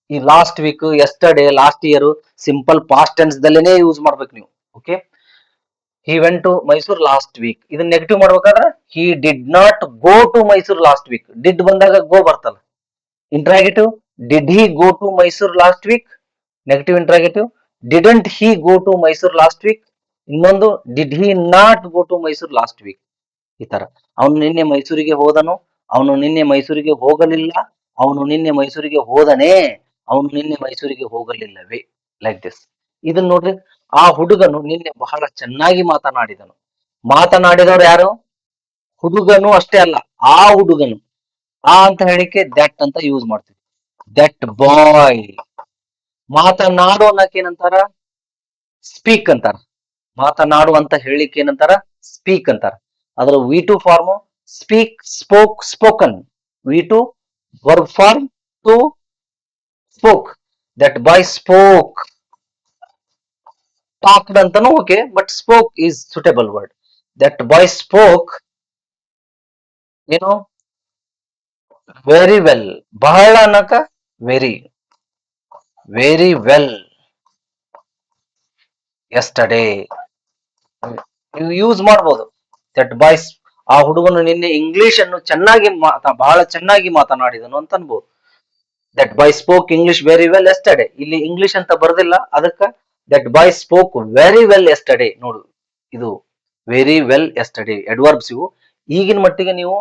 ಈ last week, yesterday, last year simple past tense ದಲ್ಲೇನೆ ಯೂಸ್ ಮಾಡ್ಬೇಕು ನೀವು. Okay, he went to Mysore last week. ಇದನ್ನ ನೆಗೆಟಿವ್ ಮಾಡ್ಬೇಕಾದ್ರೆ he did not go to Mysore last week. Did ಬಂದಾಗ go ಬರ್ತಲ್ಲ. Interrogative, did he go to Mysore last week? Negative interrogative. Didn't he go to Mysore last week? ಇನ್ನೊಂದು, did he not go to Mysore last week? ಈ ತರ. ಅವನು ನಿನ್ನೆ ಮೈಸೂರಿಗೆ ಹೋದನು, ಅವನು ನಿನ್ನೆ ಮೈಸೂರಿಗೆ ಹೋಗಲಿಲ್ಲ, ಅವನು ನಿನ್ನೆ ಮೈಸೂರಿಗೆ ಹೋದನೇ, ಅವನು ನಿನ್ನೆ ಮೈಸೂರಿಗೆ ಹೋಗಲಿಲ್ಲವೇ, ಲೈಕ್ ದಿಸ್. ಇದನ್ನ ನೋಡ್ರಿ, ಆ ಹುಡುಗನು ನಿನ್ನೆ ಬಹಳ ಚೆನ್ನಾಗಿ ಮಾತನಾಡಿದನು. ಮಾತನಾಡಿದವರು ಯಾರು? ಹುಡುಗನು ಅಷ್ಟೇ ಅಲ್ಲ, ಆ ಹುಡುಗನು. ಆ ಅಂತ ಹೇಳಿಕೆ ದಟ್ ಅಂತ ಯೂಸ್ ಮಾಡ್ತೀವಿ. That boy. ಮಾತನಾಡು ಅನ್ನಕ್ಕೆ ಏನಂತಾರ? ಸ್ಪೀಕ್ ಅಂತಾರ. ಮಾತನಾಡು ಅಂತ ಹೇಳಿಕೆ ಏನಂತಾರ? ಸ್ಪೀಕ್ ಅಂತಾರ. ಅದರ V two form speak, spoke, spoken. V two verb form two spoke. That boy spoke. Talked ಅಂತಾನು okay, but spoke is suitable word. That boy spoke ಏನು? Very well. ಬಹಳ ಅನ್ನಕ ವೆರಿ, ವೆರಿ ವೆಲ್ ಎಸ್ಟರ್ಡೇ. ನೀವು use ಮಾಡ್ಬೋದು. That boys, ಆ ಹುಡುಗನು ನಿನ್ನೆ English ಅನ್ನು ಚೆನ್ನಾಗಿ ಬಹಳ ಚೆನ್ನಾಗಿ ಮಾತನಾಡಿದನು ಅಂತ ಅನ್ಬೋದು. That boy spoke English very well yesterday. ಇಲ್ಲಿ ಇಂಗ್ಲಿಷ್ ಅಂತ ಬರ್ದಿಲ್ಲ, ಅದಕ್ಕ that boy spoke very well yesterday. ನೋಡು, ಇದು ವೆರಿ ವೆಲ್ ಎಸ್ಟರ್ಡೇ ಅಡ್ವರ್ಬ್ಸ್ ಇವು. ಈಗಿನ ಮಟ್ಟಿಗೆ ನೀವು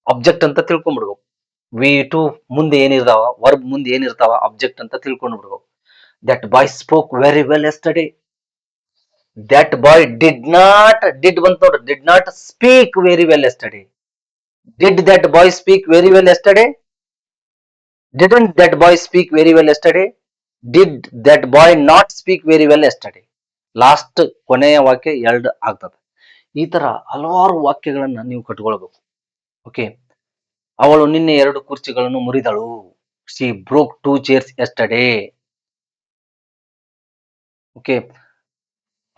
ಆಬ್ಜೆಕ್ಟ್ ಅಂತ ತಿಳ್ಕೊಂಡ್ಬಿಡ್ಬೇಕು. ವಿ ಟು ಮುಂದೆ ಏನಿರ್ತಾವ, ವರ್ಬ್ ಮುಂದೆ ಏನಿರ್ತಾವ, ಆಬ್ಜೆಕ್ಟ್ ಅಂತ ತಿಳ್ಕೊಂಡ್ಬಿಡ್ಬೇಕು. That boy spoke very well yesterday. That boy did not, did ಬಂತ ನೋಡ್ರಿ, did not speak very well yesterday. Did that boy speak very well yesterday? Didn't that boy speak very well yesterday? Did that boy not speak very well yesterday? Last ಕೊನೆಯ ವಾಕ್ಯ ಎರಡು ಆಗ್ತದೆ. ಈ ತರ ಹಲವಾರು ವಾಕ್ಯಗಳನ್ನ ನೀವು ಕಟ್ಕೊಳ್ಬೇಕು. ಓಕೆ, ಅವಳು ನಿನ್ನೆ 2 ಕುರ್ಚಿಗಳನ್ನು ಮುರಿದಳು. She broke 2 chairs yesterday. Okay,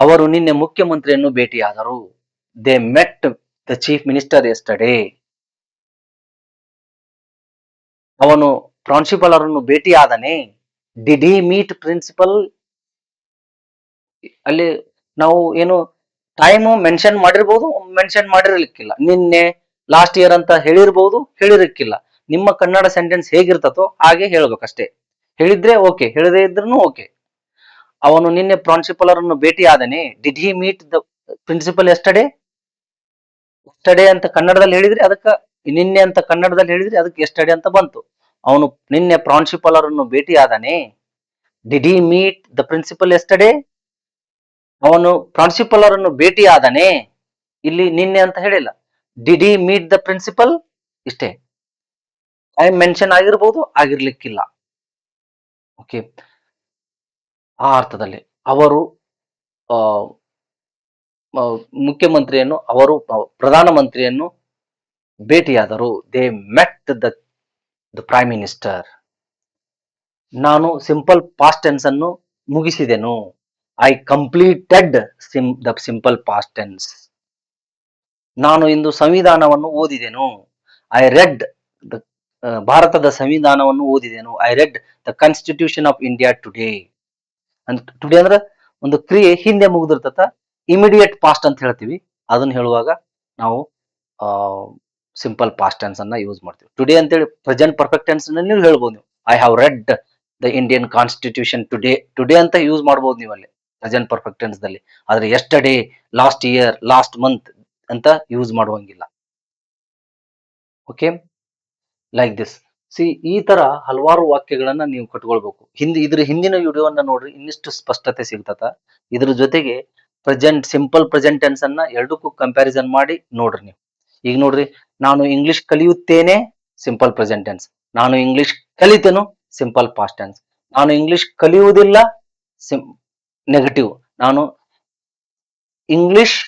ಅವರು ನಿನ್ನೆ ಮುಖ್ಯಮಂತ್ರಿಯನ್ನು ಭೇಟಿಯಾದರು. They met the chief minister yesterday. ಅವನು ಪ್ರಾನ್ಸಿಪಲ್ ಅವರನ್ನು ಭೇಟಿಯಾದನೆ. Did he meet principal? ಅಲ್ಲಿ ನಾವು ಏನು ಟೈಮ್ ಮೆನ್ಷನ್ ಮಾಡಿರ್ಬೋದು, ಮೆನ್ಷನ್ ಮಾಡಿರ್ಲಿಕ್ಕಿಲ್ಲ. ನಿನ್ನೆ, ಲಾಸ್ಟ್ ಇಯರ್ ಅಂತ ಹೇಳಿರ್ಬೋದು, ಹೇಳಿರಕ್ಕಿಲ್ಲ. ನಿಮ್ಮ ಕನ್ನಡ ಸೆಂಟೆನ್ಸ್ ಹೇಗಿರ್ತತೋ ಹಾಗೆ ಹೇಳ್ಬೇಕಷ್ಟೇ. ಹೇಳಿದ್ರೆ ಓಕೆ, ಹೇಳದೇ ಇದ್ರೂ ಓಕೆ. ಅವನು ನಿನ್ನೆ ಪ್ರಾನ್ಸಿಪಲ್ ಅವರನ್ನು ಭೇಟಿಯಾದನೆ. Did he meet the principal yesterday? Yesterday ಅಂತ ಕನ್ನಡದಲ್ಲಿ ಹೇಳಿದ್ರೆ ಅದಕ್ಕೆ, ನಿನ್ನೆ ಅಂತ ಕನ್ನಡದಲ್ಲಿ ಹೇಳಿದ್ರೆ ಅದಕ್ಕೆ ಎಸ್ಟರ್ಡೇ ಅಂತ ಬಂತು. ಅವನು ನಿನ್ನೆ ಪ್ರಾನ್ಸಿಪಲ್ ಅವರನ್ನು ಭೇಟಿಯಾದನೆ. Did he meet the principal yesterday? ಅವನು ಪ್ರಾನ್ಸಿಪಲ್ ಅವರನ್ನು ಭೇಟಿಯಾದನೆ. ಇಲ್ಲಿ ನಿನ್ನೆ ಅಂತ ಹೇಳಿಲ್ಲ. Did he meet the principal? ಇಷ್ಟೇ. ಟೈಮ್ ಮೆನ್ಷನ್ ಆಗಿರ್ಬೋದು, ಆಗಿರ್ಲಿಕ್ಕಿಲ್ಲ. ಓಕೆ, ಆ ಅರ್ಥದಲ್ಲಿ ಅವರು ಮುಖ್ಯಮಂತ್ರಿಯನ್ನು, ಅವರು ಪ್ರಧಾನಮಂತ್ರಿಯನ್ನು ಭೇಟಿಯಾದರು. They met the prime minister. ನಾನು ಸಿಂಪಲ್ ಪಾಸ್ಟ್ ಟೆನ್ಸ್ ಅನ್ನು ಮುಗಿಸಿದೆನು. I completed the simple past tense. ನಾನು ಇಂದು ಸಂವಿಧಾನವನ್ನು ಓದಿದೆನು. ಐ ರೆಡ್ ದ ಭಾರತದ ಸಂವಿಧಾನವನ್ನು ಓದಿದೆನು. I read the constitution of India today. Today ಅಂದ್ರೆ ಒಂದು ಕ್ರಿಯೆ ಹಿಂದೆ ಮುಗಿದಿರ್ತತ, ಇಮಿಡಿಯೇಟ್ ಪಾಸ್ಟ್ ಅಂತ ಹೇಳ್ತೀವಿ. ಅದನ್ನ ಹೇಳುವಾಗ ನಾವು ಸಿಂಪಲ್ ಪಾಸ್ಟ್ ಟೆನ್ಸ್ ಅನ್ನ ಯೂಸ್ ಮಾಡ್ತೀವಿ. ಟುಡೇ ಅಂತೇಳಿ ಪ್ರೆಸೆಂಟ್ ಪರ್ಫೆಕ್ಟ್ ಟೆನ್ಸ್ ನೀವು ಹೇಳ್ಬೋದು ನೀವು. I have read the Indian constitution today ಅಂತ ಯೂಸ್ ಮಾಡಬಹುದು ನೀವು ಅಲ್ಲಿ ಪ್ರೆಸೆಂಟ್ ಪರ್ಫೆಕ್ಟ್ ಟೆನ್ಸ್ ದಲ್ಲಿ. ಆದ್ರೆ yesterday, last year, last month ಅಂತ ಯೂಸ್ ಮಾಡುವಂಗಿಲ್ಲ. Okay, like this. ಸಿ, ಈ ತರ ಹಲವಾರು ವಾಕ್ಯಗಳನ್ನ ನೀವು ಕಟ್ಕೊಳ್ಬೇಕು. ಇದ್ರ ಹಿಂದಿನ ವಿಡಿಯೋವನ್ನ ನೋಡ್ರಿ, ಇನ್ನಿಷ್ಟು ಸ್ಪಷ್ಟತೆ ಸಿಗ್ತತ. ಇದ್ರ ಜೊತೆಗೆ ಸಿಂಪಲ್ ಪ್ರೆಸೆಂಟ್ ಟೆನ್ಸ್ ಅನ್ನ ಎರಡಕ್ಕೂ ಕಂಪ್ಯಾರಿಸನ್ ಮಾಡಿ ನೋಡ್ರಿ ನೀವು. ಈಗ ನೋಡ್ರಿ, ನಾನು ಇಂಗ್ಲಿಷ್ ಕಲಿಯುತ್ತೇನೆ, ಸಿಂಪಲ್ ಪ್ರೆಸೆಂಟ್ ಟೆನ್ಸ್. ನಾನು ಇಂಗ್ಲಿಷ್ ಕಲಿತೆನು, ಸಿಂಪಲ್ ಪಾಸ್ಟ್ ಟೆನ್ಸ್. ನಾನು ಇಂಗ್ಲಿಷ್ ಕಲಿಯುವುದಿಲ್ಲ, ನೆಗೆಟಿವ್. ನಾನು ಇಂಗ್ಲಿಷ್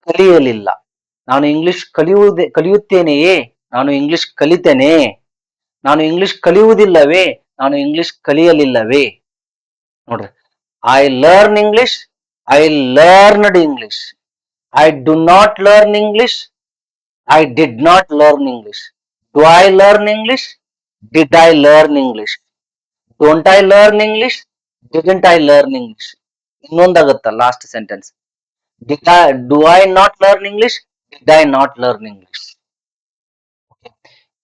ಕಲಿಯಲಿಲ್ಲ. ನಾನು ಇಂಗ್ಲಿಷ್ ಕಲಿಯುತ್ತೇನೆಯೇ, ನಾನು ಇಂಗ್ಲಿಷ್ ಕಲಿತೇನೆ. ನಾನು ಇಂಗ್ಲಿಷ್ ಕಲಿಯುವುದಿಲ್ಲವೇ, ನಾನು ಇಂಗ್ಲಿಷ್ ಕಲಿಯಲಿಲ್ಲವೇ. ನೋಡ್ರಿ, I learn English, I learned English. I do not learn English, I did not learn English. Do I learn English, did I learn English. Don't I learn English, didn't I learn English. ಇನ್ನೊಂದಾಗತ್ತ last sentence, do I not learn English, did I not learn English.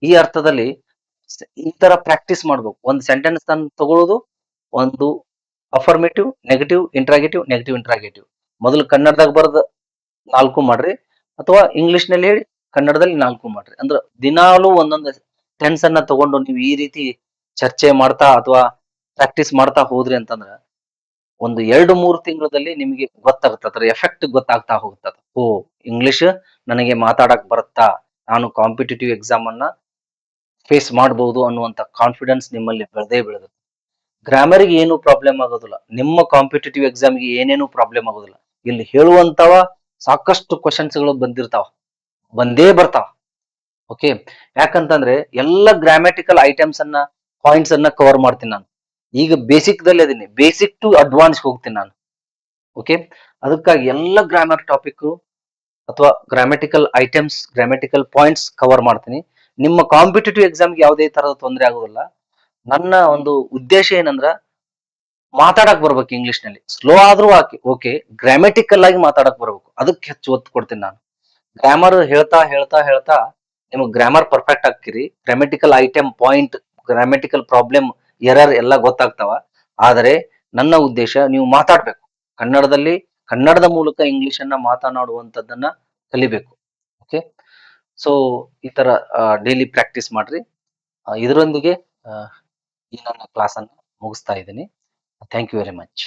ಈ ಅರ್ಥದಲ್ಲಿ ಈ ತರ practice ಮಾಡ್ಬೇಕು. ಒಂದು sentence ಅನ್ನು ತಗೊಳ್ಳೋದು, ಒಂದು ಅಫರ್ಮೇಟಿವ್, ನೆಗೆಟಿವ್, ಇಂಟ್ರಾಗೇಟಿವ್. ಮೊದಲು ಕನ್ನಡದಾಗ ಬರೆದ 4 ಮಾಡ್ರಿ, ಅಥವಾ ಇಂಗ್ಲಿಷ್ ನಲ್ಲಿ ಹೇಳಿ ಕನ್ನಡದಲ್ಲಿ 4 ಮಾಡ್ರಿ. ಅಂದ್ರೆ ದಿನಾಲೂ ಒಂದೊಂದು ಟೆನ್ಸ್ ಅನ್ನ ತಗೊಂಡು ನೀವು ಈ ರೀತಿ ಚರ್ಚೆ ಮಾಡ್ತಾ ಅಥವಾ ಪ್ರಾಕ್ಟೀಸ್ ಮಾಡ್ತಾ ಹೋದ್ರಿ ಅಂತಂದ್ರ ಒಂದು 2-3 ತಿಂಗಳಲ್ಲಿ ನಿಮಗೆ ಗೊತ್ತಾಗುತ್ತೆ, ಅದರ ಎಫೆಕ್ಟ್ ಗೊತ್ತಾಗ್ತಾ ಹೋಗ್ತದ. ಓ, ಇಂಗ್ಲಿಷ್ ನನಗೆ ಮಾತಾಡಕ್ ಬರುತ್ತಾ, ನಾನು ಕಾಂಪಿಟೇಟಿವ್ ಎಕ್ಸಾಮ್ ಅನ್ನ ಫೇಸ್ ಮಾಡಬಹುದು ಅನ್ನುವಂತ ಕಾನ್ಫಿಡೆನ್ಸ್ ನಿಮ್ಮಲ್ಲಿ ಬೆಳೆದೇ ಬೆಳೆದು. ಗ್ರಾಮರಿಗೆ ಏನು ಪ್ರಾಬ್ಲಮ್ ಆಗೋದಿಲ್ಲ, ನಿಮ್ಮ ಕಾಂಪಿಟೇಟಿವ್ ಎಕ್ಸಾಮ್ಗೆ ಏನೇನು ಪ್ರಾಬ್ಲಮ್ ಆಗೋದಿಲ್ಲ. ಇಲ್ಲಿ ಹೇಳುವಂತವ ಸಾಕಷ್ಟು ಕ್ವಶನ್ಸ್ ಗಳು ಬಂದೇ ಬರ್ತಾವ. ಓಕೆ, ಯಾಕಂತಂದ್ರೆ ಎಲ್ಲ ಗ್ರಾಮ್ಯಾಟಿಕಲ್ ಐಟಮ್ಸ್ ಅನ್ನ, ಪಾಯಿಂಟ್ಸ್ ಅನ್ನ ಕವರ್ ಮಾಡ್ತೀನಿ ನಾನು. ಈಗ ಬೇಸಿಕ್ ದಲ್ಲಿ ಅದೀನಿ, ಬೇಸಿಕ್ ಟು ಅಡ್ವಾನ್ಸ್ ಹೋಗ್ತೀನಿ ನಾನು. ಓಕೆ, ಅದಕ್ಕಾಗಿ ಎಲ್ಲ ಗ್ರಾಮರ್ ಟಾಪಿಕ್ ಅಥವಾ grammatical items, grammatical points cover ಮಾಡ್ತೀನಿ. ನಿಮ್ಮ ಕಾಂಪಿಟೇಟಿವ್ ಎಕ್ಸಾಮ್ಗೆ ಯಾವುದೇ ತರದ ತೊಂದರೆ ಆಗೋದಿಲ್ಲ. ನನ್ನ ಒಂದು ಉದ್ದೇಶ ಏನಂದ್ರ, ಮಾತಾಡಕ್ ಬರ್ಬೇಕು ಇಂಗ್ಲಿಷ್ ನಲ್ಲಿ. ಸ್ಲೋ ಆದ್ರೂ ಓಕೆ, ಗ್ರಾಮ್ಯಾಟಿಕಲ್ ಆಗಿ ಮಾತಾಡಕ್ ಬರ್ಬೇಕು. ಅದಕ್ಕೆ ಹೆಚ್ಚು ಒತ್ತು ಕೊಡ್ತೀನಿ ನಾನು. ಗ್ರಾಮರ್ ಹೇಳ್ತಾ ಹೇಳ್ತಾ ಹೇಳ್ತಾ ನಿಮಗೆ ಗ್ರಾಮರ್ ಪರ್ಫೆಕ್ಟ್ ಆಗ್ತೀರಿ. Grammatical item, point, grammatical problem, error ಎಲ್ಲ ಗೊತ್ತಾಗ್ತಾವ. ಆದರೆ ನನ್ನ ಉದ್ದೇಶ ನೀವು ಮಾತಾಡ್ಬೇಕು ಕನ್ನಡದಲ್ಲಿ, ಕನ್ನಡದ ಮೂಲಕ ಇಂಗ್ಲಿಷ್ ಅನ್ನ ಮಾತನಾಡುವಂತದ್ದನ್ನ ಕಲಿಬೇಕು. ಓಕೆ, ಸೊ ಈ ತರ ಡೈಲಿ ಪ್ರಾಕ್ಟೀಸ್ ಮಾಡ್ರಿ. ಇದರೊಂದಿಗೆ ಈ ನನ್ನ ಕ್ಲಾಸ್ ಅನ್ನ ಮುಗಿಸ್ತಾ ಇದ್ದೀನಿ. Thank you very much.